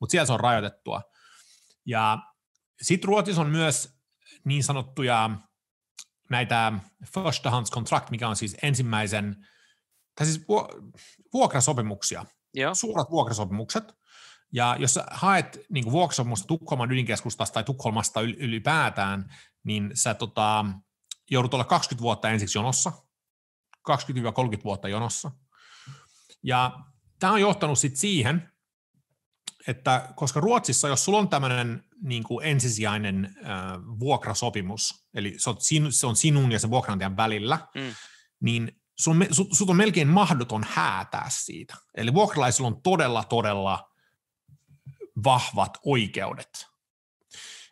mutta siellä se on rajoitettua. Ja sitten Ruotsissa on myös niin sanottuja näitä förstahandskontrakt, mikä on siis ensimmäisen, tai siis vuokrasopimuksia, suorat vuokrasopimukset. Ja jos sä haet niin vuokrasopimusta Tukholman ydinkeskustasta tai Tukholmasta ylipäätään, niin sä joudut olla 20 vuotta ensiksi jonossa, 20-30 vuotta jonossa. Ja tämä on johtanut sitten siihen, että koska Ruotsissa, jos sulla on tämmöinen niin kuin ensisijainen vuokrasopimus, eli se on sinun ja sen vuokranantajan välillä, niin sut on melkein mahdoton häätää siitä. Eli vuokralaisilla on todella vahvat oikeudet.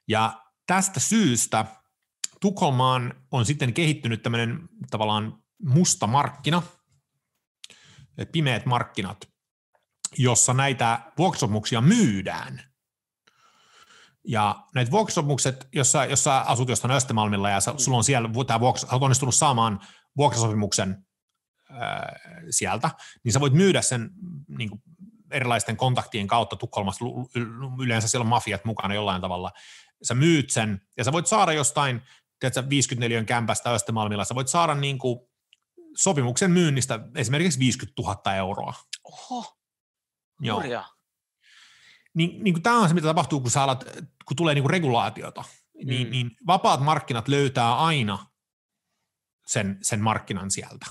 Ja tästä syystä Tukholmaan on sitten kehittynyt tämmöinen tavallaan musta markkina, pimeät markkinat, jossa näitä vuokrasopimuksia myydään. Ja näitä vuokrasopimukset, jos sä asut jostain Östermalmilla ja sulla on siellä sä oot onnistunut saamaan vuokrasopimuksen sieltä, niin sä voit myydä sen niin kuin erilaisten kontaktien kautta Tukholmassa, yleensä siellä on mafiat mukana jollain tavalla. Sä myyt sen, ja sä voit saada jostain, tiedätkö, 54 kämpästä Östermalmilla, sä voit saada niin kuin sopimuksen myynnistä esimerkiksi 50 000 euroa. Oho, hurjaa. Niin tämä on se, mitä tapahtuu, kun tulee niin kuin regulaatiota. Niin vapaat markkinat löytää aina sen markkinan sieltä.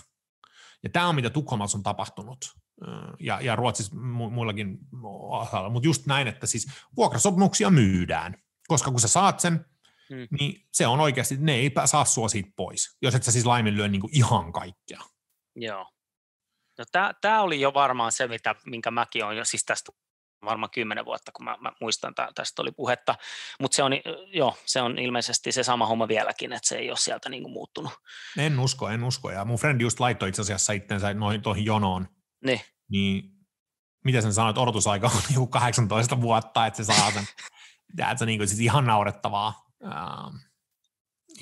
Ja tämä on, mitä Tukholmassa on tapahtunut. Ja Ruotsissa muillakin osalla, mutta just näin, että siis vuokrasopimuksia myydään, koska kun sä saat sen, niin se on oikeasti, ne ei saa sua siitä pois, jos et sä siis laiminlyö niin kuin ihan kaikkea. Joo. No tämä oli jo varmaan se, minkä mäkin olen jo, siis tästä varmaan 10 vuotta, kun mä muistan, tästä oli puhetta, mutta se on ilmeisesti se sama homma vieläkin, että se ei ole sieltä niin kuin muuttunut. En usko, ja mun frendi just laittoi itse asiassa itsensä tuohon jonoon. Niin mitä sen sanoit, odotusaika on joku 18 vuotta, että se saa sen. Se niin kuin, siis ihan naurettavaa.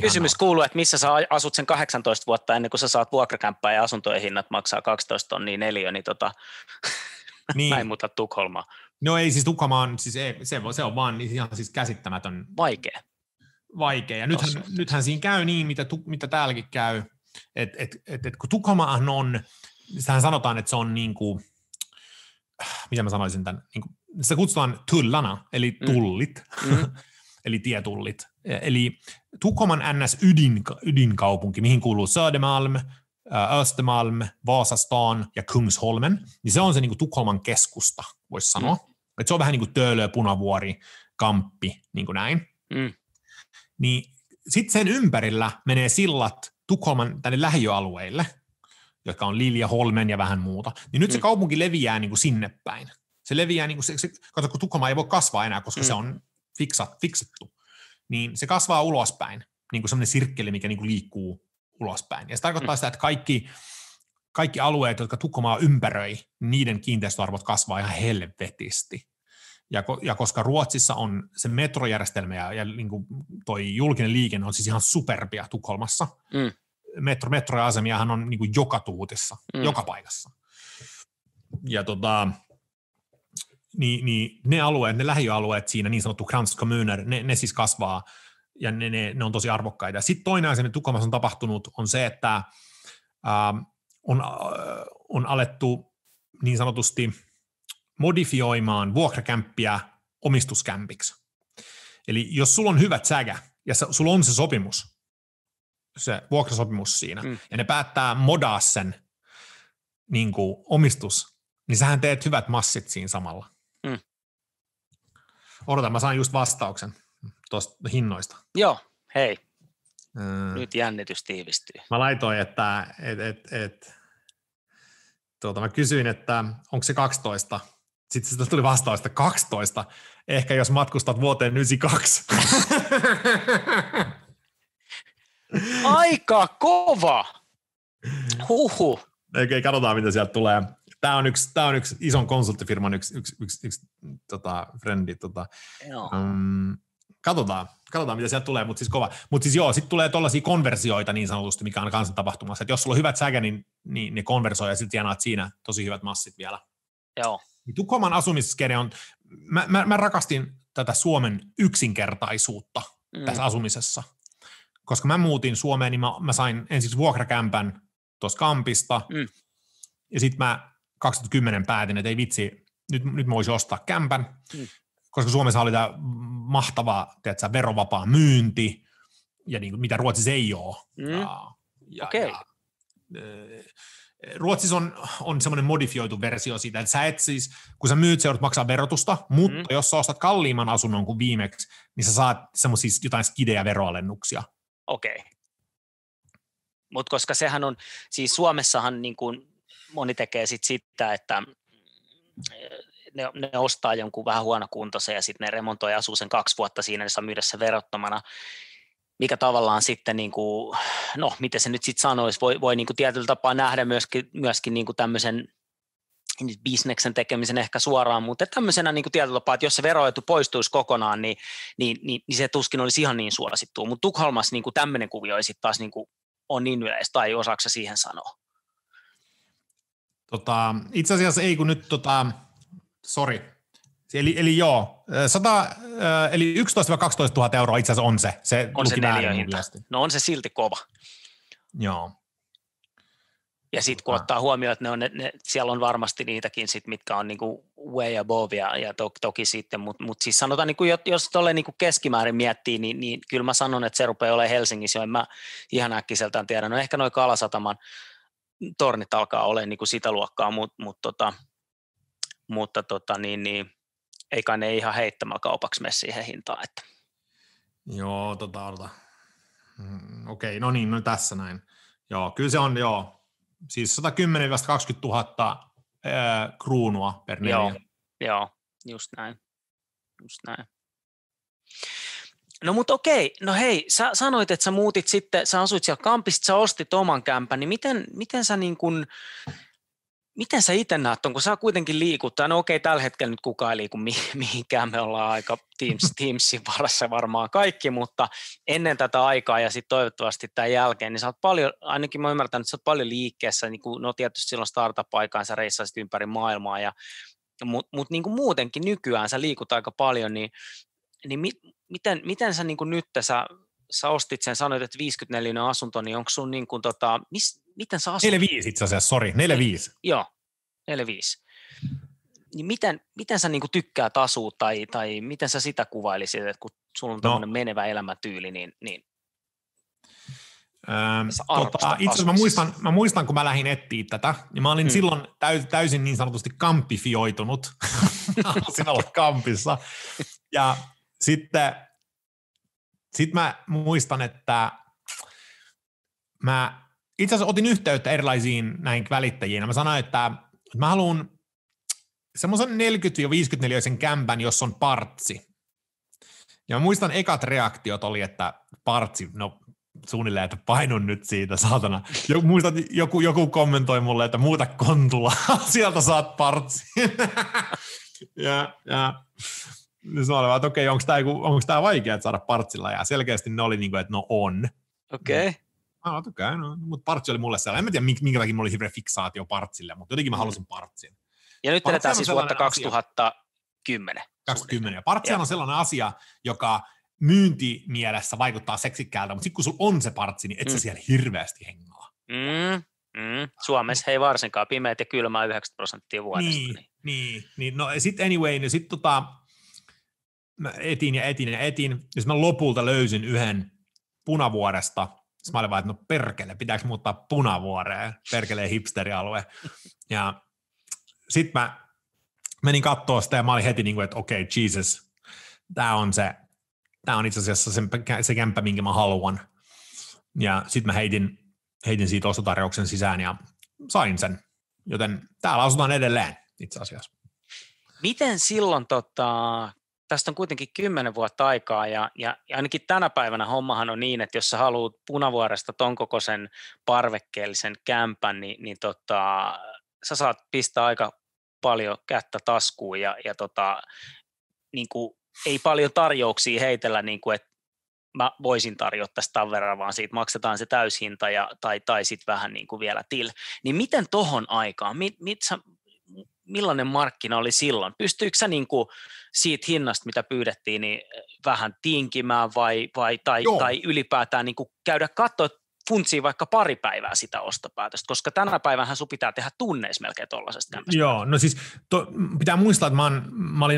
Kysymys kuuluu, että missä sä asut sen 18 vuotta ennen kuin sä saat vuokrakämppää ja asuntojen hinnat maksaa 12 tonnia neliö, niin mä en muuta Tukholmaa. No ei siis Tukholma on, siis se on vaan ihan siis käsittämätön. Vaikea. Ja nythän siinä käy niin, mitä täälläkin käy, että kun Tukholmahan on, sitähän sanotaan, että se on niin kuin, mitä mä sanoisin tämän, niin kuin, sitä kutsutaan tullana, eli tullit, eli tietullit. Eli Tukholman NS-ydinkaupunki, mihin kuuluu Södermalm, Östermalm, Vasastan ja Kungsholmen, niin se on se niin kuin Tukholman keskusta, voisi sanoa. Että se on vähän niin kuin Töölö, Punavuori, Kamppi, niin kuin näin. Niin sitten sen ympärillä menee sillat Tukholman tänne lähiöalueille, jotka on Liljeholmen ja vähän muuta. Niin nyt se kaupunki leviää niin kuin sinne päin. Se leviää, niin kuin kato, kun Tukholma ei voi kasvaa enää, koska se on fiksattu. Niin se kasvaa ulospäin, niin kuin sellainen sirkkeli, mikä niin kuin liikkuu ulospäin. Ja se tarkoittaa sitä, että kaikki alueet, jotka Tukholmaa ympäröi, niiden kiinteistöarvot kasvaa ihan helvetisti. Ja koska Ruotsissa on se metrojärjestelmä ja niin kuin toi julkinen liikenne on siis ihan superbia Tukholmassa. Metroasemiahan on niin kuin joka tuutissa, joka paikassa. Ja niin ne alueet, ne lähiöalueet siinä, niin sanottu kranskommuner, ne siis kasvaa ja ne on tosi arvokkaita. Sitten toinen asia, mitä Tukholmassa on tapahtunut, on se, että on alettu niin sanotusti modifioimaan vuokrakämppiä omistuskämpiksi. Eli jos sulla on hyvä sägä ja sulla on se sopimus, se vuokrasopimus siinä, ja ne päättää modaa sen niin kuin omistus, niin sähän teet hyvät massit siinä samalla. Odotan, mä saan just vastauksen tuosta hinnoista. Joo, hei. Nyt jännitys tiivistyy. Mä laitoin, että mä kysyin, että onko se 12. Sitten sitä tuli vastaus, että 12. Ehkä jos matkustat vuoteen 92. Aika kova! Huhu. Okei, katsotaan, mitä sieltä tulee. Tämä on yksi ison konsulttifirman yksi frendi. Katsotaan, mitä sieltä tulee, mutta siis kova. Mutta siis joo, sitten tulee tuollaisia konversioita niin sanotusti, mikä on kanssa tapahtumassa. Että jos sulla on hyvät säkä, niin ne konversoi ja sitten tienaat siinä tosi hyvät massit vielä. Joo. Tukholman asumiskene on, mä rakastin tätä Suomen yksinkertaisuutta tässä asumisessa. Koska mä muutin Suomeen, niin mä sain ensiksi vuokrakämpän tuossa Kampista. Ja sitten mä 2010 päätin, että ei vitsi, nyt mä voisin ostaa kämpän. Koska Suomessa oli tämä mahtava, verovapaa myynti, ja niin kuin, mitä Ruotsissa ei ole. Okei. Ruotsissa on semmoinen modifioitu versio siitä, että sä et siis, kun sä myyt, sä joudut maksaa verotusta, mutta jos sä ostat kalliimman asunnon kuin viimeksi, niin sä saat semmoisia jotain skidejä veroalennuksia. Okei. Mutta koska sehän on, siis Suomessahan niin kuin moni tekee sitä, että ne ostaa jonkun vähän huonokuntoisen ja sitten ne remontoi ja asuu sen 2 vuotta siinä, ne saa myydä se verottomana, mikä tavallaan sitten, niin kuin, no miten se nyt sitten sanoisi, voi niin kuin tietyllä tapaa nähdä myöskin niin kuin tämmöisen bisneksen tekemisen ehkä suoraan, mutta tämmöisenä niin kuin tietyllä tapaa, että jos se veroetu poistuisi kokonaan, niin se tuskin olisi ihan niin suosittua, mutta Tukholmassa niin kuin tämmöinen kuvio ei sitten taas niin kuin on niin yleistä, tai osaako se siihen sanoa? Itse asiassa ei, kun nyt sori. Eli joo, 11-12 000 euroa itse asiassa on se. On se neliöhinta. No on se silti kova. Joo. Ja sitten kun ottaa huomioon, että siellä on varmasti niitäkin, sit, mitkä on niinku way above ja toki sitten, mutta siis sanotaan, niinku, jos tuolle niinku keskimäärin miettii, niin kyllä mä sanon, että se rupeaa olemaan Helsingissä, en mä ihan äkkiseltään tiedä. No ehkä noi Kalasataman tornit alkaa olemaan niinku sitä luokkaa, mutta ei kai ne ihan heittämällä kaupaksi mene siihen hintaan. Että. Joo, okei, no niin, no tässä näin. Joo, kyllä se on, joo. Siis 110-20 000 kruunua per neliö. Joo, just näin. No mutta okei, no hei, sä sanoit, että sä muutit sitten, sä asuit siellä Kampista, sä ostit oman kämpän, niin miten sä itse näet on, kun sä kuitenkin liikuttaa, no okei, tällä hetkellä nyt kukaan ei liiku mihinkään, me ollaan aika Teamsin varassa varmaan kaikki, mutta ennen tätä aikaa ja sitten toivottavasti tämän jälkeen, niin sä oot paljon, ainakin mä ymmärtänyt, että sä oot paljon liikkeessä, niin kuin, no tietysti silloin startup-aikaan sä reissasit ympäri maailmaa, mutta niin kuin muutenkin nykyään sä liikut aika paljon, niin miten sä niin kuin nyt sä ostit sen, sanoit, että 54 asunto, niin onko sun niin kuin miten sä asut? 45 itse asiassa, sori, 45. Joo, 45. Niin miten sä niinku tykkäät asua tai miten sä sitä kuvailisit, että kun sulla on tämmöinen menevä elämäntyyli, niin itse asiassa mä muistan, kun mä lähdin etsiä tätä, niin mä olin silloin täysin niin sanotusti kampifioitunut. Halusin olla kampissa. Ja sitten mä muistan, että mä itse asiassa otin yhteyttä erilaisiin näihin välittäjiin. Mä sanoin, että mä haluan semmoisen 40-50-neliöisen kämpän, jossa on partsi. Ja mä muistan, ekat reaktiot oli, että partsi, no suunnilleen, että painun nyt siitä, saatana. Muistan, joku kommentoi mulle, että muuta Kontula, sieltä saat partsi. ja niin mä olin, että okei, onko tää vaikea saada partsilla? Ja selkeästi ne oli niin kuin, että no on. Okei. Okay, no, mutta partsi oli mulle sellainen. En tiedä, minkä takia mulla oli hirveä fiksaatio partsille, mutta jotenkin mä halusin partsin. Ja nyt edetään siis vuotta 2010. 2010. Ja partsihan on sellainen asia, joka myyntimielessä vaikuttaa seksikkäältä, mutta sitten kun sulla on se partsi, niin et sä siellä hirveästi hengaa. Suomessa hei varsinkaan pimeät ja kylmää 90% vuodesta. Niin. No sit anyway, niin sit mä etin, ja mä lopulta löysin yhden Punavuoresta. Sitten mä olin vaan, että no perkele, pitääkö muuttaa Punavuoreen, perkeleen hipsterialue. Ja sit mä menin kattoo sitä ja mä olin heti niin kuin, että okei, Jesus, tää on itse asiassa se kämppä, minkä mä haluan. Ja sit mä heitin siitä ostotarjouksen sisään ja sain sen. Joten täällä asutaan edelleen itse asiassa. Miten silloin, tästä on kuitenkin 10 vuotta aikaa ja ainakin tänä päivänä hommahan on niin, että jos sä haluat Punavuoresta ton kokoisen parvekkeellisen kämpän, niin sä saat pistää aika paljon kättä taskuun ja niin kuin, ei paljon tarjouksia heitellä, niin kuin, että mä voisin tarjota tästä tämän verran, vaan siitä maksetaan se täyshinta tai sitten vähän niin kuin vielä til. Niin miten tohon aikaan, millainen markkina oli silloin? Pystyykö sä niin kuin siitä hinnasta, mitä pyydettiin, niin vähän tinkimään tai ylipäätään niin kuin käydä katsoa, funtsia vaikka pari päivää sitä ostopäätöstä, koska tänä päivänä sun pitää tehdä tunneissa melkein tuollaisesta kämpästä. Joo, no siis pitää muistaa, että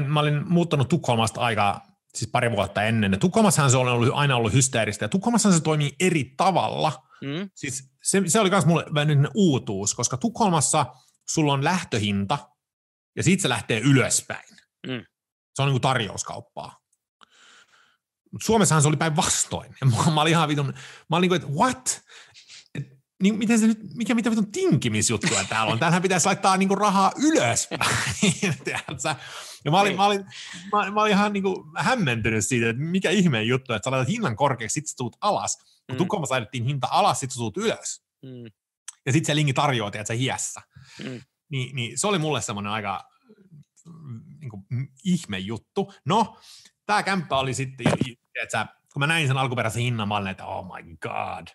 mä olin muuttanut Tukholmasta siis pari vuotta ennen, ja Tukholmassahan se on aina ollut hysteeristä, ja Tukholmassahan se toimii eri tavalla. Siis se oli myös mulle vähän uutuus, koska Tukholmassa sulla on lähtöhinta, ja siitä se lähtee ylöspäin. Se on niin kuin tarjouskauppaa. Mutta Suomessahan se oli päinvastoin. Mä olin ihan vitun, mä olin niin kuin, että what? Miten se nyt, mitä vitun tinkimisjuttuja täällä on? Täällähän pitäisi laittaa niinku rahaa ylöspäin. Ja mä olin ihan niinku hämmentynyt siitä, että mikä ihmeen juttu, että sä laitat hinnan korkeaksi, sit sä tuut alas. Kun Tukholmassa laitettiin hinta alas, sit sä tuut ylös. Ja sit se linki tarjoaa, että sä hiessä. Niin se oli mulle semmoinen aika niinku ihme juttu. No, tää kämppä oli sitten, että kun mä näin sen alkuperäisen hinnan, mä olin, että oh my god.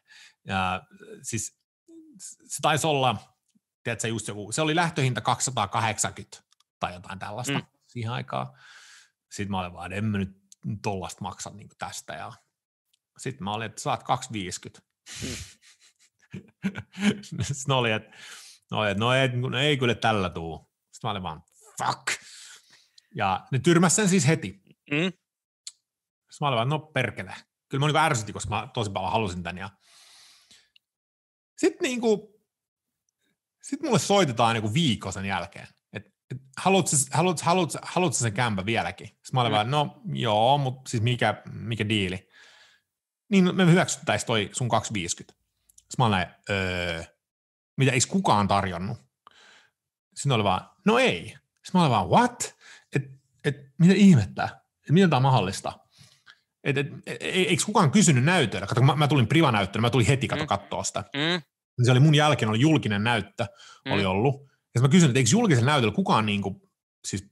Ja siis se taisi olla, tiedätkö, just joku, se oli lähtöhinta 280 tai jotain tällaista siihen aikaan. Sitten mä olin vaan, että en mä nyt tollasta maksa niin kuin tästä. Ja sitten mä olin, että saat 250. Sitten oli, että ei kyllä tällä tuu. Sitten mä olin vaan, fuck. Ja ne tyrmäsi sen siis heti. Sitten mä olin vaan, no perkele. Kyllä mä niin ärsytti, koska mä tosi paljon halusin tän. Ja sitten mulle soitetaan joku viikko sen jälkeen, että haluatko sen kämpä vieläkin? Sitten mä olin vaan, no joo, mutta siis mikä diili? Niin me hyväksyttäisiin toi sun 250. Sitten mä olin, mitä eikö kukaan tarjonnut? Sitten oli vaan, no ei. Sitten mä olin vaan, what? Mitä ihmettä? Miten tää on mahdollista? Eikö kukaan kysynyt näytöllä? Kato, kun mä tulin privanäyttöön, mä tulin heti kattoo sitä. Se oli mun jälkeen, oli julkinen näyttö, oli ollut. Ja mä kysyin, että eikö julkisen näytöllä kukaan siis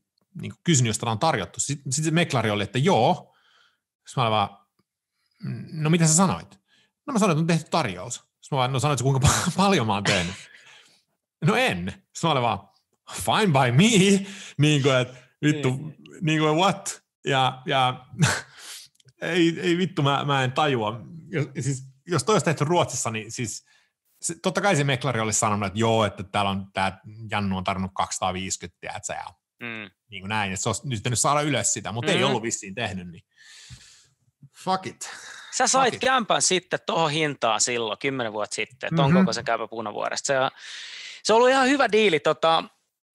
kysynyt, jos tätä on tarjottu. Sitten se meklari oli, että joo. Sitten mä olin vaan, no mitä sä sanoit? No mä sanoin, että on tehty tarjous. Sitten mä vaan, no sanoit sä kuinka paljon mä oon tehnyt? No en. Sitten mä olin vaan, fine by me. Niin kuin, että vittu, niin kuin what? Ja ei vittu, mä en tajua. Jos toi olisi tehty Ruotsissa, niin siis totta kai se meklari olisi sanonut, että joo, että täällä on tämä Jannu on tarvinnut 250, ja niin kuin näin, että se olisi nyt saada ylös sitä, mutta ei ollut vissiin tehnyt, niin fuck it. Sä sait kämpän sitten tuohon hintaan silloin 10 vuotta sitten, ton kokoisen kämpän Punavuoresta. Se on ollut ihan hyvä diili,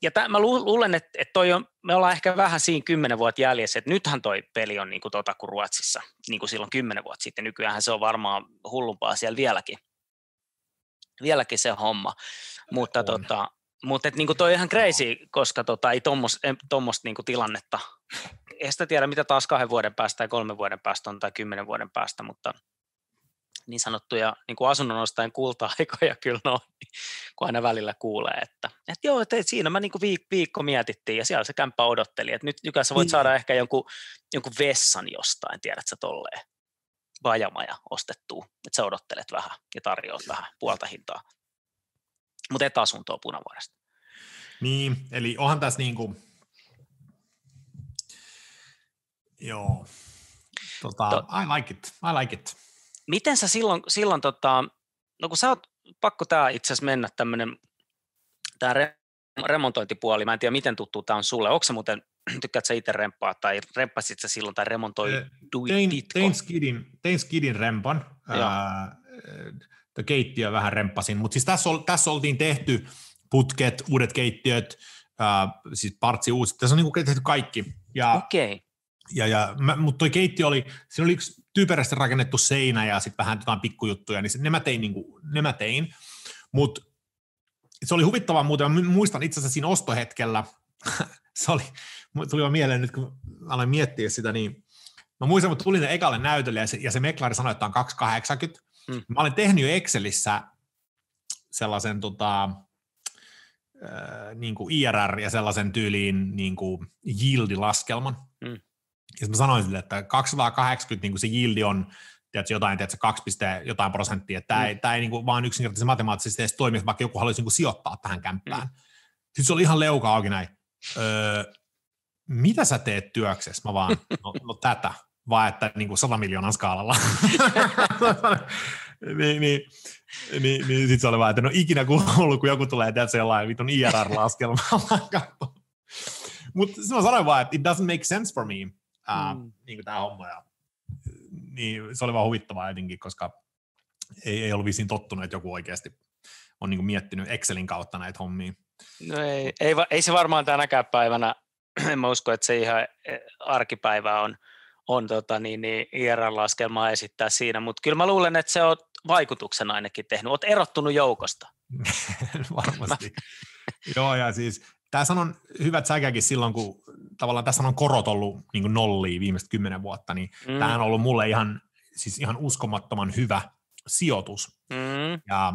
ja mä luulen, että me ollaan ehkä vähän siinä 10 vuotta jäljessä, että nythän toi peli on niin kuin kuin Ruotsissa, niin kuin silloin 10 vuotta sitten. Nykyäänhän se on varmaan hullumpaa siellä vieläkin se homma. Mutta et niin kuin toi on ihan crazy, koska ei tommoista niin kuin tilannetta. Ei sitä tiedä, mitä taas 2 vuoden päästä tai 3 vuoden päästä on tai 10 vuoden päästä, mutta niin sanottuja niin kuin asunnon ostajan kulta-aikoja kyllä on, kun aina välillä kuulee, että joo, että siinä mä niin kuin viikko mietittiin ja siellä se kämppä odotteli, että nyt sä voit saada ehkä jonkun vessan jostain, tiedätkö tolleen, vajamaja ostettua, että sä odottelet vähän ja tarjoat vähän puolta hintaa, mutta et asuntoa Punavuoresta. Niin, eli onhan tässä niin kuin, joo, I like it. Miten sä silloin no kun sä oot pakko tämä itse asiassa mennä tämmöinen, tämä remontointipuoli, mä en tiedä miten tuttu tämä on sulle, onko sä muuten, tykkäät sä itse remppaa, tai remppasit sä silloin, tai remontoiduititko? Tein skidin rempan, keittiö vähän remppasin, mutta siis tässä oltiin tehty putket, uudet keittiöt, siis partsi uusi, tässä on niin kuin tehty kaikki. Okei. Mutta toi keittiö siinä oli yksi typerästi rakennettu seinä ja sitten vähän jotain pikkujuttuja, niin ne mä tein. Mutta se oli huvittavaa muuten, mä muistan itse asiassa siinä ostohetkellä, tuli vaan mieleen nyt, kun aloin miettiä sitä, niin mä muistan, kun tulin ekalle näytölle ja se meklari sanoi, että on 280. Mä olin tehnyt jo Excelissä sellaisen niin kuin IRR ja sellaisen tyyliin niin kuin yieldi-laskelman. Ja mä sanoin sille, että 280 niin kuin se yieldi on jotain, 2, jotain prosenttia, että tämä ei niin kuin vaan yksinkertaisesti matemaattisesti edes toimi, vaikka joku haluaisi niin kuin sijoittaa tähän kämppään. Sitten se oli ihan leuka auki näin. Mitä sä teet työksessä? Mä vaan, no tätä, vaan että niin kuin 100 miljoonan skaalalla. niin sitten se oli vaan, että no ikinä kuullut, kun joku tulee tehdä jollain vitun IRR-laskelmalla. Mutta mä sanoin vaan, että it doesn't make sense for me, niin kuin tämä homma. Niin se oli vaan huvittavaa jotenkin, koska ei ollut vissiin tottunut, että joku oikeasti on niin kuin miettinyt Excelin kautta näitä hommia. No ei se varmaan tänäkään päivänä, en mä usko, että se ihan arkipäivä on IRL-laskelmaa esittää siinä, mutta kyllä mä luulen, että se on vaikutuksen ainakin tehnyt. Olet erottunut joukosta. Varmasti. Joo, ja siis tässä on hyvät säkäkin silloin, kun tavallaan tässä on korot ollut niin kuin nollia viimeiset 10 vuotta, niin tämä on ollut mulle ihan uskomattoman hyvä sijoitus. Ja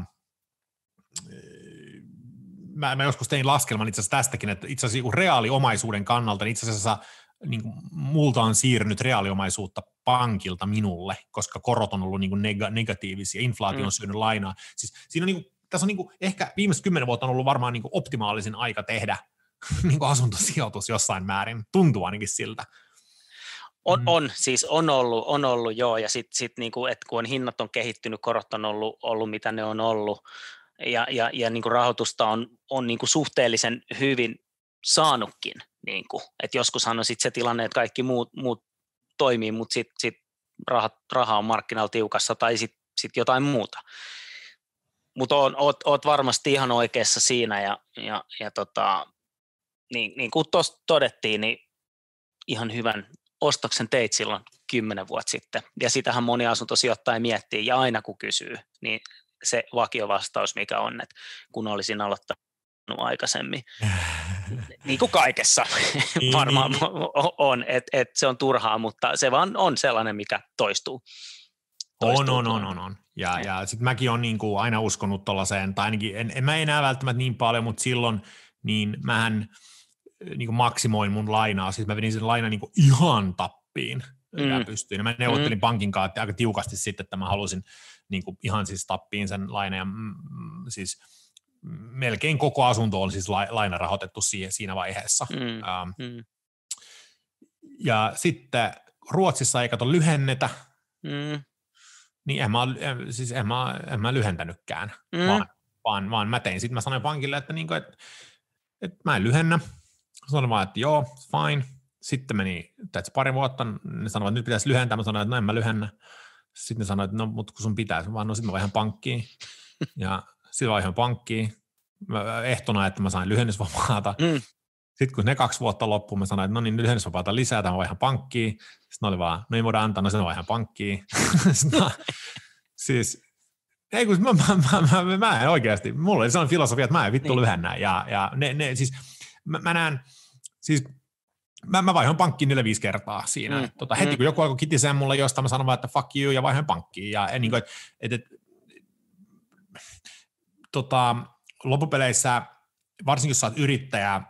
mä joskus tein laskelman itse asiassa tästäkin, että itse asiassa reaaliomaisuuden kannalta, niin itse asiassa niin kuin multa on siirrynyt reaaliomaisuutta pankilta minulle, koska korot on ollut niin kuin negatiivisia, inflaatio on syönyt lainaa. Siis siinä on niin kuin, tässä on niin kuin, ehkä viimeiset 10 vuotta on ollut varmaan niin kuin optimaalisin aika tehdä niin kuin asuntosijoitus jossain määrin, tuntuu ainakin siltä. On ollut joo, ja sitten niinku, että kun hinnat on kehittynyt, korot on ollut mitä ne on ollut, ja niinku rahoitusta on niinku suhteellisen hyvin saanutkin, niinku. Että joskushan on sitten se tilanne, että kaikki muut toimii, mutta sit raha on markkinalla tiukassa tai sit jotain muuta. Mutta oot varmasti ihan oikeassa siinä, ja niin kuin tuossa todettiin, niin ihan hyvän ostoksen teit silloin 10 vuotta sitten, ja sitähän moni asuntosijoittaja miettii, ja aina kun kysyy, niin se vakiovastaus, mikä on, että kun olisin aloittanut aikaisemmin, niin kuin kaikessa varmaan on, että se on turhaa, mutta se vaan on sellainen, mikä toistuu. On. Ja sitten mäkin olen niin kuin aina uskonut tuollaiseen, tai ainakin en mä enää välttämättä niin paljon, mutta silloin niin mähän niin kuin maksimoin mun lainaa, siis mä vedin sen lainan niin kuin ihan tappiin ja pystyin. Ja mä neuvottelin pankin kanssa aika tiukasti sitten, että mä halusin niin kuin ihan siis tappiin sen lainan, ja siis melkein koko asunto oli siis lainarahoitettu siinä vaiheessa. Ja sitten Ruotsissa ei kato lyhennetä, niin en mä lyhentänytkään, vaan mä tein. Sitten mä sanoin pankille, että mä en lyhennä. Sanoin vaan, että joo, fine. Sitten meni pari vuotta, ne sanoivat, että nyt pitäisi lyhentää. Mä sanoin, että no en mä lyhennä. Sitten ne sanoivat, että no, mutta kun sun pitäisi, vaan no sitten mä vaihan pankkiin. Ja sitten vaihan pankkiin. Ehtona, että mä sain lyhennysvapaata. Sitten kun ne 2 vuotta loppuun, mä sanoin, että no niin, lyhennysvapaata lisää, mä vaihan pankkiin. Sitten ne oli vaan, no ei voida antaa, no sen vaihan pankkiin. Siis, ei kun mä en oikeasti, mulla oli sellainen filosofia, että mä en vittu lyhennä. Ja ne siis, mä näen, siis mä vaihoin pankkiin 4-5 kertaa siinä. Heti kun joku alkoi kitisee mulle jostain, mä sanon vaan, että fuck you, ja vaihoin pankkiin. Ja niin kuin, loppupeleissä, varsinkin jos sä oot yrittäjä,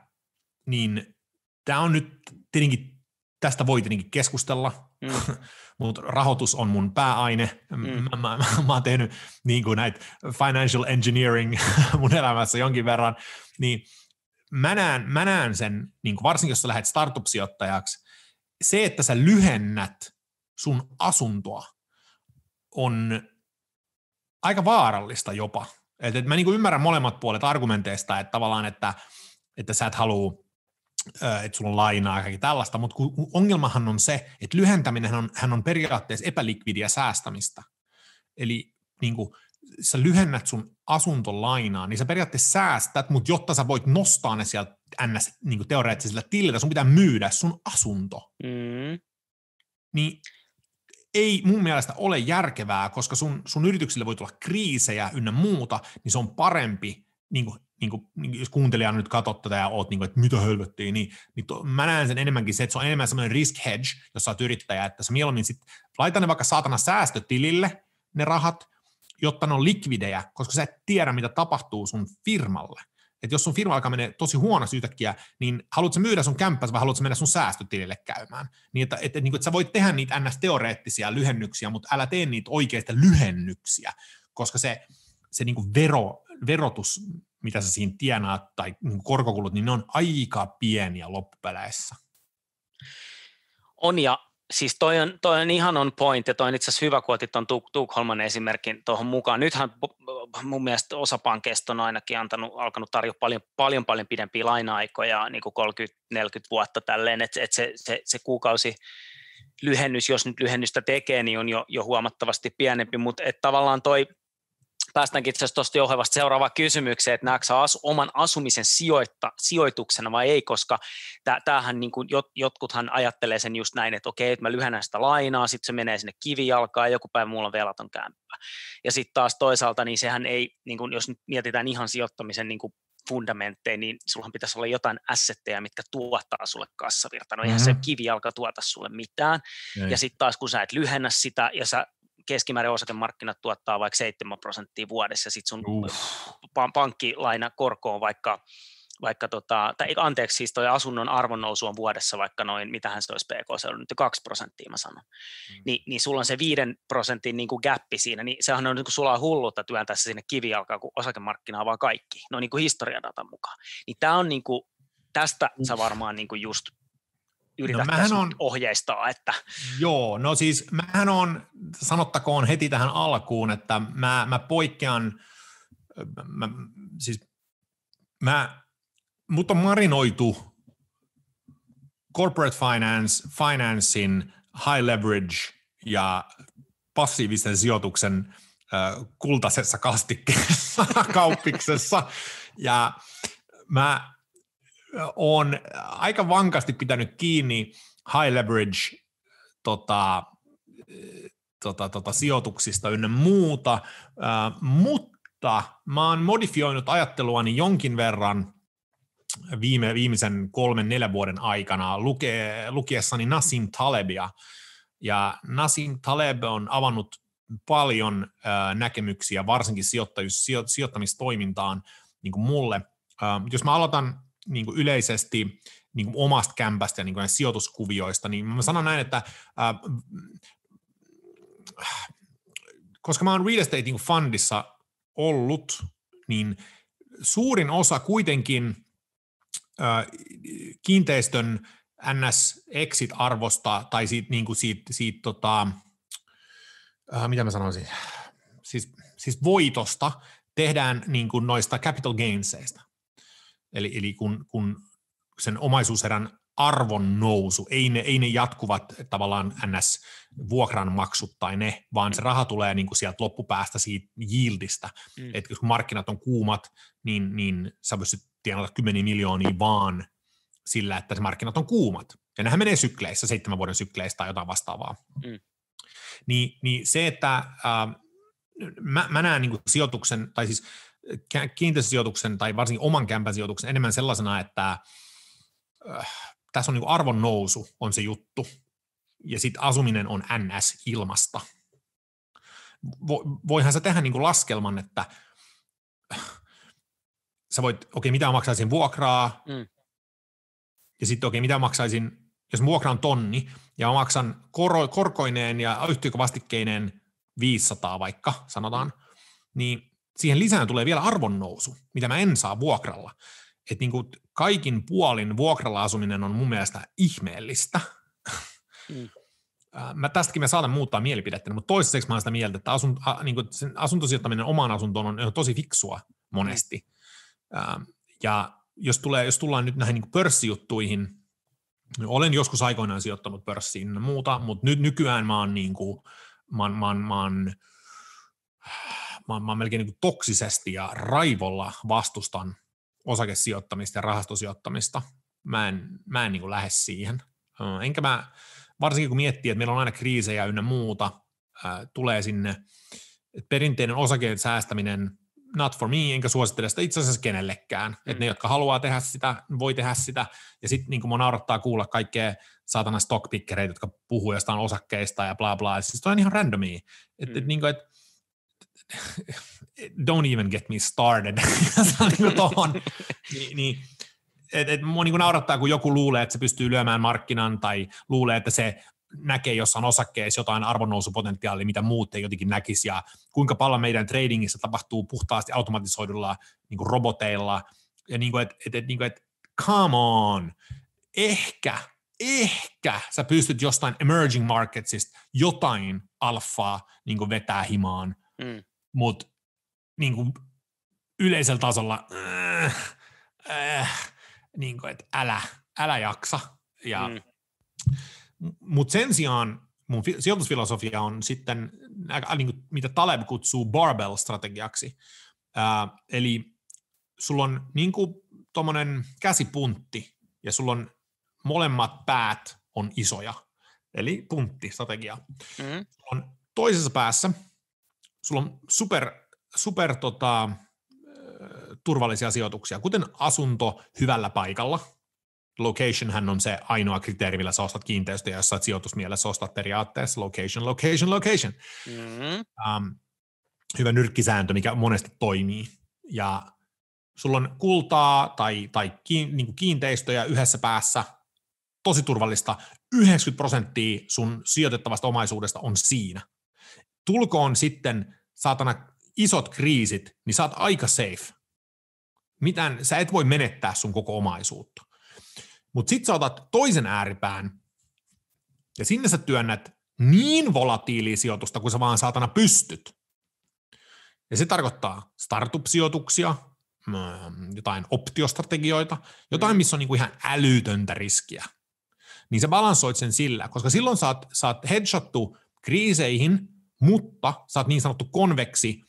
niin tää on nyt tietenkin, tästä voi tietenkin keskustella, mutta rahoitus on mun pääaine. Mä oon tehnyt niin kuin näitä financial engineering mun elämässä jonkin verran, niin mä näen sen, niin kuin varsinkin jos sä lähdet startup-sijoittajaksi, se, että sä lyhennät sun asuntoa, on aika vaarallista jopa. Et mä niin kuin ymmärrän molemmat puolet argumenteista, että tavallaan, että sä et halua, että sulla on lainaa ja kaikki tällaista, mutta ongelmahan on se, että lyhentäminen on periaatteessa epälikvidiä säästämistä. Eli niin kuin, sä lyhennät sun asuntolainaa, niin sä periaatteessa säästät, mutta jotta sä voit nostaa ne sieltä ns. Niin kuin teoreettisella tililtä, sun pitää myydä sun asunto. Niin ei mun mielestä ole järkevää, koska sun yrityksille voi tulla kriisejä ynnä muuta, niin se on parempi, niin kuin, jos kuuntelijana nyt katsot tätä ja oot, niin kuin, että mitä hölvettiin, niin mä näen sen enemmänkin se, että se on enemmän semmoinen risk hedge, jos sä oot yrittäjä, että sä mieluummin sit laita ne vaikka saatana säästötilille, ne rahat, jotta ne on likvidejä, koska sä et tiedä, mitä tapahtuu sun firmalle. Että jos sun firma alkaa menee tosi huonosti yhtäkkiä, niin haluatko myydä sun kämppäs vai haluatko mennä sun säästötilille käymään? Niin, että sä voit tehdä niitä ns-teoreettisia lyhennyksiä, mutta älä tee niitä oikeista lyhennyksiä, koska se niin kuin verotus, mitä sä siinä tienaat, tai niin korkokulut, niin ne on aika pieniä loppupeleissä. On, ja siis toi on ihan on point, ja toi on itse asiassa hyvä, kun otit tuon Tukholman esimerkin tuohon mukaan. Nythän mun mielestä osa pankeista on ainakin alkanut tarjota paljon pidempiä laina-aikoja, niin kuin 30-40 vuotta tälleen, että se kuukausi lyhennys, jos nyt lyhennystä tekee, niin on jo huomattavasti pienempi, mutta tavallaan päästäänkin itse asiassa tuosta jouhevasta seuraavaan kysymykseen, että näetkö oman asumisen sijoituksena vai ei, koska tämähän niin kuin jotkuthan ajattelee sen just näin, että okei, että mä lyhennän sitä lainaa, sitten se menee sinne kivijalkaan ja joku päivä mulla on velaton kämppä. Ja sitten taas toisaalta, niin sehän ei, niin kuin jos nyt mietitään ihan sijoittamisen niin kuin fundamentteja, niin sullahan pitäisi olla jotain assetteja, mitkä tuottaa sulle kassavirta. No eihän se kivijalka tuota sulle mitään. Ja sitten taas kun sä et lyhennä sitä ja sä keskimäärin osakemarkkinat tuottaa vaikka 7% vuodessa, ja sitten sun pankkilainakorko on siis toi asunnon arvonnousu on vuodessa vaikka noin, mitähän se olisi PK, se on nyt 2%, mä sanon. Niin sulla on se 5% niin kuin gappi siinä, niin sehän on niin kuin sulla on hullutta työntää se sinne kivijalkaan, kun osakemarkkinaa vaan kaikki, no niin kuin historiadatan mukaan. Niin tää on niin kuin, tästä sä varmaan niin kuin just yrität ohjeistaa, että... Joo, no siis mähän on, sanottakoon heti tähän alkuun, että mä poikkean, mut on marinoitu corporate financein high leverage ja passiivisen sijoituksen kultaisessa kastikkeessa, kauppiksessa, ja mä on aika vankasti pitänyt kiinni high leverage sijoituksista ynnä muuta, mutta mä oon modifioinut ajatteluani jonkin verran viimeisen 3-4 vuoden aikana lukiessani Nassim Talebia, ja Nassim Taleb on avannut paljon näkemyksiä, varsinkin sijoittamistoimintaan niin kuin mulle. Jos mä aloitan niin kuin yleisesti niin kuin omasta kämpästä ja niin kuin sijoituskuvioista, niin mä sanon näin, että koska mä oon real estate niin kuin fundissa ollut, niin suurin osa kuitenkin kiinteistön NS-exit-arvosta tai siitä, niin kuin mitä mä sanoisin, siis voitosta tehdään niin kuin noista capital gainseista. Eli kun sen omaisuuserän arvon nousu, ei ne jatkuvat tavallaan NS-vuokran maksut tai ne, vaan se raha tulee niin kuin sieltä loppupäästä siitä yieldistä. Että kun markkinat on kuumat, niin sä pystyt tienata 10 miljoonia vaan sillä, että se markkinat on kuumat. Ja nehän menee sykleissä, 7 vuoden sykleissä tai jotain vastaavaa. Niin se, että mä näen niin kuin sijoituksen, tai siis kiinteistösijoituksen tai varsinkin oman kämpän sijoituksen enemmän sellaisena, että tässä on niin kuin arvon nousu on se juttu, ja sitten asuminen on NS-ilmasta. Voihan sä tehdä niin kuin laskelman, että sä voit, mitä mä maksaisin vuokraa, ja sitten mitä maksaisin, jos vuokra on 1 000 ja mä maksan korkoineen ja yhtiökovastikkeineen 500 vaikka, sanotaan, niin siihen lisään tulee vielä arvonnousu, mitä mä en saa vuokralla. Että niin kuin kaikin puolin vuokralla asuminen on mun mielestä ihmeellistä. tästäkin me saatan muuttaa mielipidettä, mutta toistaiseksi mä olen sitä mieltä, että sen asuntosijoittaminen omaan asuntoon on tosi fiksua monesti. Ja jos tullaan nyt näihin niin pörssijuttuihin, olen joskus aikoinaan sijoittanut pörssiin ja muuta, mutta nyt nykyään mä oon melkein niin toksisesti ja raivolla vastustan osakesijoittamista ja rahastosijoittamista. Mä en niin lähde siihen. Enkä mä, varsinkin kun miettii, että meillä on aina kriisejä ynnä muuta, tulee sinne, että perinteinen osakeen säästäminen, not for me, enkä suosittele sitä itse asiassa kenellekään. Että ne, jotka haluaa tehdä sitä, voi tehdä sitä. Ja sitten niin mua naurattaa kuulla kaikkea saatana stockpickereitä, jotka puhuu jostain osakkeista ja bla bla. Siis toi on ihan randomia. Don't even get me started. Mua niin naurattaa, kun joku luulee, että se pystyy lyömään markkinan tai luulee, että se näkee jossain osakkeessa jotain arvonnousupotentiaalia, mitä muut ei jotenkin näkisi, ja kuinka paljon meidän tradingissa tapahtuu puhtaasti automatisoidulla niin kuin roboteilla, ja että come on, ehkä sä pystyt jostain emerging marketsista jotain alfaa niin kuin vetää himaan, mutta niin kuin yleisellä tasolla niin kuin, että älä jaksa. Mutta sen sijaan mun sijoitusfilosofia on sitten, niin kuin, mitä Taleb kutsuu barbell-strategiaksi. Eli sulla on niin kuin tommonen käsipuntti, ja sulla on molemmat päät on isoja, eli puntti-strategia. Sulla on toisessa päässä, sulla on super turvallisia sijoituksia, kuten asunto hyvällä paikalla. Locationhän on se ainoa kriteeri, millä sä ostat kiinteistöjä, jos sä oot sijoitusmielessä ostat periaatteessa location. Hyvä nyrkkisääntö, mikä monesti toimii. Ja sulla on kultaa tai niin kiinteistöjä yhdessä päässä, tosi turvallista, 90% sun sijoitettavasta omaisuudesta on siinä. Tulkoon sitten saatana isot kriisit, niin sä oot aika safe. Sä et voi menettää sun koko omaisuutta. Mutta sit sä otat toisen ääripään, ja sinne sä työnnät niin volatiilia sijoitusta, kuin sä vaan saatana pystyt. Ja se tarkoittaa startup-sijoituksia, jotain optiostrategioita, jotain, missä on niinku ihan älytöntä riskiä. Niin sä balanssoit sen sillä, koska silloin sä oot headshottu kriiseihin, mutta sä oot niin sanottu konveksi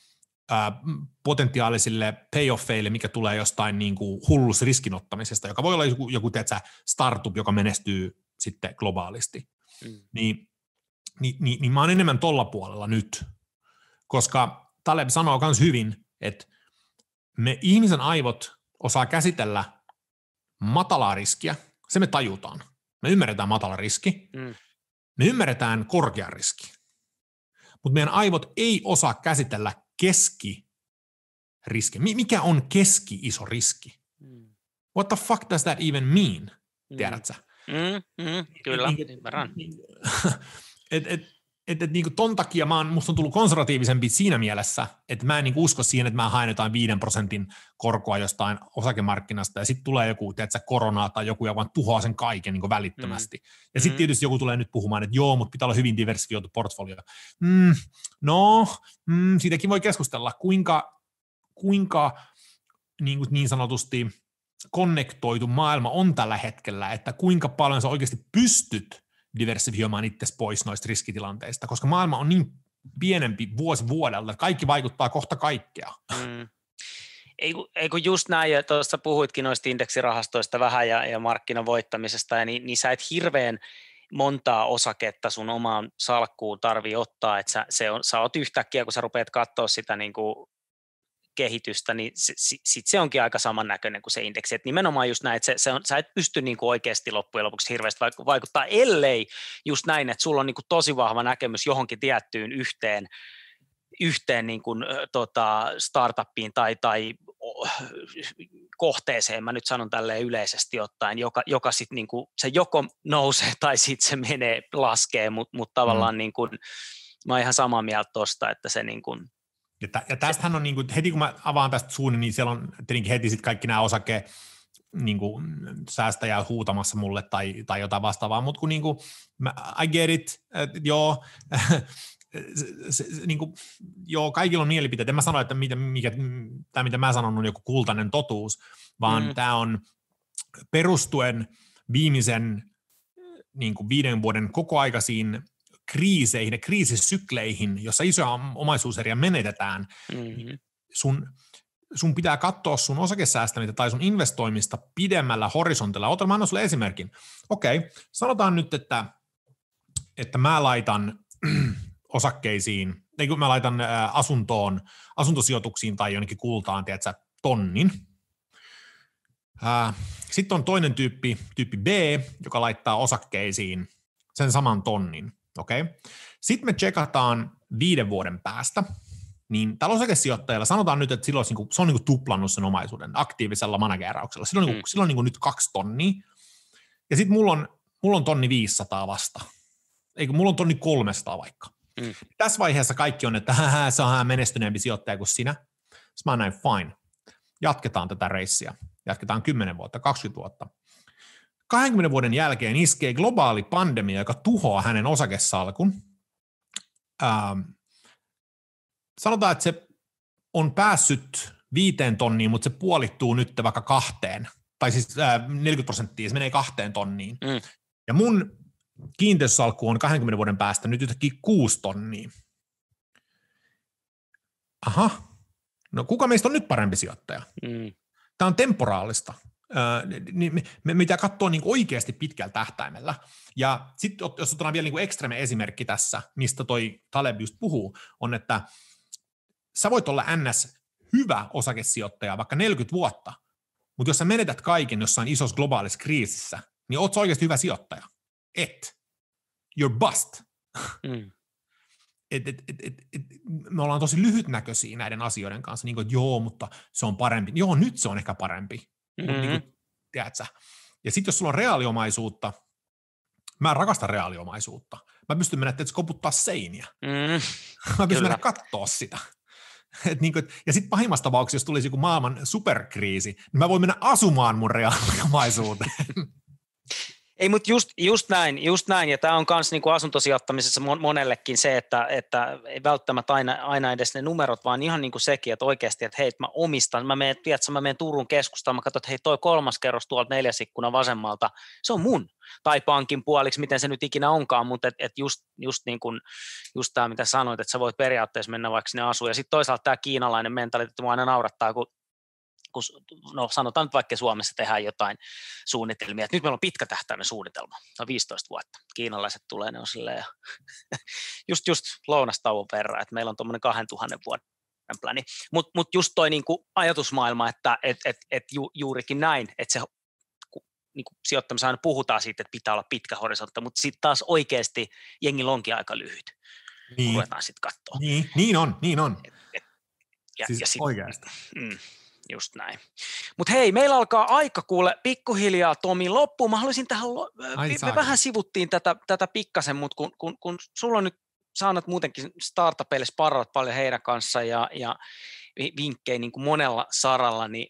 potentiaalisille payoffeille, mikä tulee jostain niin kuin hullussa riskinottamisesta, joka voi olla joku startup, joka menestyy sitten globaalisti. Niin mä oon enemmän tolla puolella nyt, koska Taleb sanoo myös hyvin, että me ihmisen aivot osaa käsitellä matalaa riskiä, se me tajutaan. Me ymmärretään matala riski, me ymmärretään korkea riski, mutta meidän aivot ei osaa käsitellä keskiriski. Mikä on keski-iso riski? What the fuck does that even mean? Tiedät sä? Kyllä, ymmärrän. Niinku ton takia musta on tullut konservatiivisempi siinä mielessä, että mä en niinku usko siihen, että mä haen jotain 5% korkoa jostain osakemarkkinasta, ja sitten tulee joku, tiedätkö, koronaa tai joku, joka vaan tuhoaa sen kaiken niinku välittömästi. Ja sitten tietysti joku tulee nyt puhumaan, että joo, mutta pitää olla hyvin diversifioitu portfolio. Siitäkin voi keskustella, kuinka niin sanotusti konnektoitu maailma on tällä hetkellä, että kuinka paljon sä oikeasti pystyt diversifioimaan itsesi pois noista riskitilanteista, koska maailma on niin pienempi vuosi vuodelta, että kaikki vaikuttaa kohta kaikkea. Ei kun just näin, ja tuossa puhuitkin noista indeksirahastoista vähän ja markkinan voittamisesta, niin sä et hirveän montaa osaketta sun omaan salkkuun tarvii ottaa, että sä oot yhtäkkiä, kun sä rupeat katsoa sitä niin kuin kehitystä, niin sit se onkin aika samannäköinen kuin se indeksi. Et nimenomaan just näin, että sä et pysty niinku oikeasti loppujen lopuksi hirveästi vaikuttaa, ellei just näin, että sulla on niinku tosi vahva näkemys johonkin tiettyyn yhteen niin kuin, startuppiin tai kohteeseen, mä nyt sanon tälleen yleisesti ottaen, joka sitten niinku, se joko nousee tai sitten se laskee, mutta tavallaan niin kuin, mä oon ihan samaa mieltä tosta, että se niin kuin, ja tästähän on, niin kuin, heti kun mä avaan tästä suun, niin siellä on tietenkin heti sitten kaikki nämä niin kuin säästäjää huutamassa mulle tai jotain vastaavaa, mutta kun niin kuin, I get it, joo, niin kuin, joo, kaikilla on mielipiteet. En mä sano, että mitä mä sanon on joku kultainen totuus, vaan tämä on perustuen viimeisen niin kuin 5 vuoden kokoaikaisiin kriiseihin ja kriisisykleihin, jossa isoja omaisuuseriä menetetään. Sun pitää katsoa sun osakesäästämistä tai sun investoimista pidemmällä horisontilla. Mä annan sulle esimerkin. Okei, sanotaan nyt, että mä laitan osakkeisiin, kun mä laitan asuntosijoituksiin tai jonnekin kultaan, tiedätkö, 1,000. Sitten on toinen tyyppi B, joka laittaa osakkeisiin sen saman 1,000. Okay. Sitten me tsekataan 5 vuoden päästä, niin tällä osakesijoittajalla sanotaan nyt, että silloin se on niin tuplannut sen omaisuuden aktiivisella managerauksella. Silloin on nyt 2 tonnia, ja sitten mulla on 1,500 vasta. Eikö, mulla on 1,300 vaikka. Tässä vaiheessa kaikki on, että se on menestyneempi sijoittaja kuin sinä. Sitten mä näin, fine. Jatketaan tätä reissiä. Jatketaan 10 vuotta, 20 vuotta. 20 vuoden jälkeen iskee globaali pandemia, joka tuhoaa hänen osakesalkun. Sanotaan, että se on päässyt 5 tonniin, mutta se puolittuu nyt vaikka 2. Tai siis 40%, se menee 2 tonniin. Ja mun kiinteistösalkku on 20 vuoden päästä nyt yhtäkkiä 6 tonnia. Aha, no kuka meistä on nyt parempi sijoittaja? Tämä on temporaalista. Me pitää katsoa niin oikeasti pitkällä tähtäimellä. Ja sitten jos otetaan vielä niin ekstreme esimerkki tässä, mistä toi Taleb just puhuu, on, että sä voit olla NS hyvä osakesijoittaja vaikka 40 vuotta, mutta jos sä menetät kaiken jossain isossa globaalissa kriisissä, niin oot sä oikeasti hyvä sijoittaja? You're bust. Me ollaan tosi lyhytnäköisiä näiden asioiden kanssa, niin kuin, että joo, mutta se on parempi. Joo, nyt se on ehkä parempi. Niin kuin, tiedätkö? Ja sitten jos sulla on reaaliomaisuutta, mä rakastan reaaliomaisuutta. Mä pystyn mennä koputtaa seiniä. Mä pystyn mennä katsoa sitä. Ja sitten pahimmassa tapauksessa, jos tulisi joku maailman superkriisi, niin mä voin mennä asumaan mun reaaliomaisuuteen. Ei, mutta just näin, ja tämä on myös niinku asuntosijoittamisessa monellekin se, että ei välttämättä aina edes ne numerot, vaan ihan niinku sekin, että oikeasti, että hei, mä omistan, mä menen Turun keskustaan, mä katson, että hei, toi 3. kerros tuolta 4. ikkuna vasemmalta, se on mun, tai pankin puoliksi, miten se nyt ikinä onkaan, mutta just tämä, mitä sanoit, että sä voit periaatteessa mennä vaikka sinne asuun, ja sitten toisaalta tämä kiinalainen mentaliteetti mua aina naurattaa, kun sanotaan nyt vaikka Suomessa tehdään jotain suunnitelmia, että nyt meillä on pitkätähtäinen suunnitelma, se on 15 vuotta, kiinalaiset tulee, ne on silleen, just lounastauon verran, että meillä on tuommoinen 2000 vuoden pläni, mutta just toi niinku ajatusmaailma, että juurikin näin, että se niinku sijoittamisen aina puhutaan siitä, että pitää olla pitkä horisontti, mutta sitten taas oikeasti jengillä onkin aika lyhyt, niin. Ruvetaan sitten katsoa. Niin on. Siis oikeasti. Just näin. Mutta hei, meillä alkaa aika kuule pikkuhiljaa Tomi loppuun. Mä haluaisin tähän, me vähän sivuttiin tätä pikkasen, mutta kun sulla on nyt, sä annat muutenkin startupeille sparrat paljon heidän kanssa ja vinkkejä niin kuin monella saralla, niin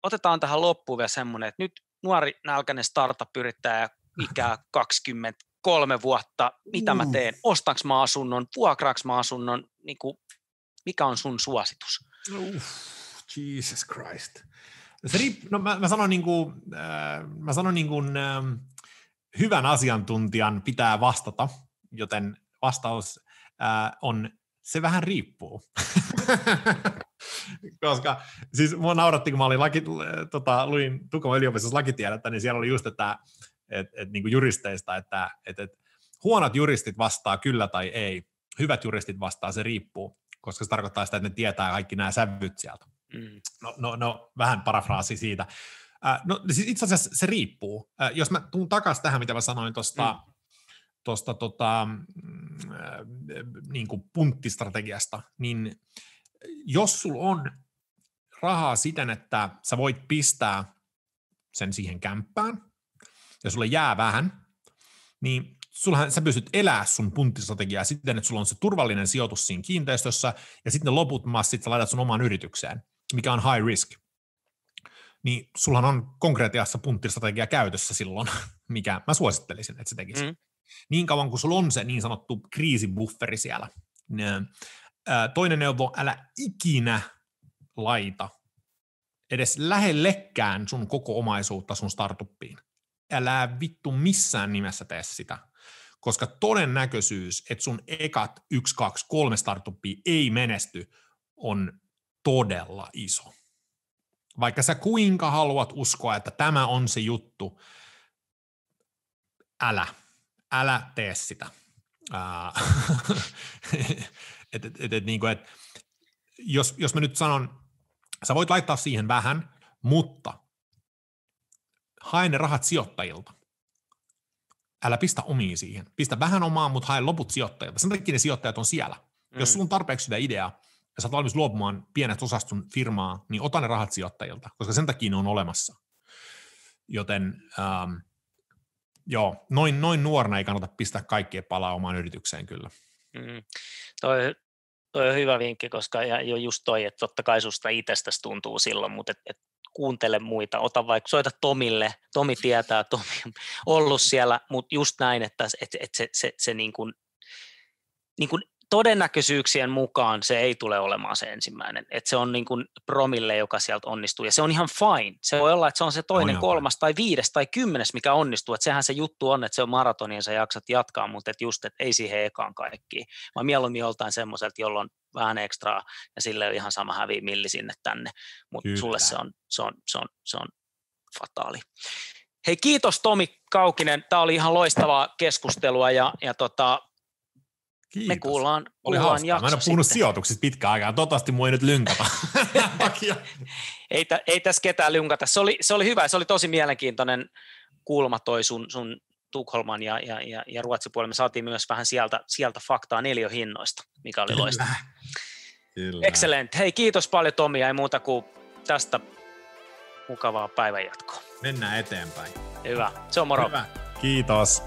otetaan tähän loppuun vielä semmoinen, että nyt nuori nälkäinen startup-yrittäjä ikää 23 vuotta, mitä mä teen? Ostanko mä asunnon? Vuokraanko mä asunnon? Niin kuin, mikä on sun suositus? Jesus Christ. Mä sanon niin kuin hyvän asiantuntijan pitää vastata, joten vastaus on se vähän riippuu. Koska siis mua nauratti, kun mä olin luin Tukholman yliopistossa lakitiedettä, niin siellä oli just, että niin kuin juristeista, että huonot juristit vastaa kyllä tai ei, hyvät juristit vastaa se riippuu, koska se tarkoittaa sitä, että ne tietää kaikki nämä sävyt sieltä. No, vähän parafraasi siitä. No siis itse asiassa se riippuu. Jos mä tuun takaisin tähän, mitä mä sanoin tuosta niin kuin punttistrategiasta, niin jos sulla on rahaa siten, että sä voit pistää sen siihen kämppään, ja sulle jää vähän, niin sä pystyt elämään sun punttistrategiaa siten, että sulla on se turvallinen sijoitus siinä kiinteistössä, ja sitten ne loput massit sä laitat sun omaan yritykseen, mikä on high risk. niin sullahan on konkreettiassa punttistrategia käytössä silloin, mikä mä suosittelisin, että se tekisi. Niin kauan kuin sulla on se niin sanottu kriisibufferi siellä. Toinen neuvo, älä ikinä laita edes lähellekään sun koko omaisuutta sun startuppiin. Älä vittu missään nimessä tee sitä, koska todennäköisyys, että sun ekat 1, 2, 3 startuppia ei menesty, on todella iso. Vaikka sä kuinka haluat uskoa, että tämä on se juttu, älä tee sitä. Jos mä nyt sanon, sä voit laittaa siihen vähän, mutta hae ne rahat sijoittajilta. Älä pistä omiin siihen. Pistä vähän omaa, mutta hae loput sijoittajilta. Sen takia ne sijoittajat on siellä. Jos sulla on tarpeeksi sitä ideaa, ja sä oot valmis luopumaan pienestä osasta sun firmaa, niin ota ne rahat sijoittajilta, koska sen takia ne on olemassa. Joten joo, noin nuorena ei kannata pistää kaikkea palaa omaan yritykseen kyllä. Toi on hyvä vinkki, koska jo just toi, että totta kai susta itsestäsi tuntuu silloin, mutta et kuuntele muita, ota vaikka, soita Tomille, Tomi tietää, Tomi on ollut siellä, mutta just näin, että se niin kuin todennäköisyyksien mukaan se ei tule olemaan se ensimmäinen, että se on niin kuin promille, joka sieltä onnistuu, ja se on ihan fine, se voi olla, että se on se toinen, kolmas tai 5 tai 10, mikä onnistuu, että sehän se juttu on, että se on maratoni ja sä jaksat jatkaa, mutta että just, että ei siihen ekaan kaikkiin, vaan mieluummin joltain semmoiselta, jolla on vähän ekstraa, ja sille on ihan sama häviä milli sinne tänne, mutta sulle se on fataali. Hei, kiitos Tomi Kaukinen, tämä oli ihan loistavaa keskustelua, ja kiitos. Me kuullaan jakso. Mä en ole puhunut sijoituksista pitkään aikaa. Toivottavasti mua ei nyt lynkata. ei tässä ketään lynkata. Se oli hyvä. Se oli tosi mielenkiintoinen kulma toi sun Tukholman ja Ruotsin puolella. Me saatiin myös vähän sieltä faktaa neliöhinnoista, mikä oli loistavaa. Excellent. Hei, kiitos paljon Tomi. Ei muuta kuin tästä mukavaa päivänjatkoa. Mennään eteenpäin. Hyvä. Se on moro. Hyvä. Kiitos.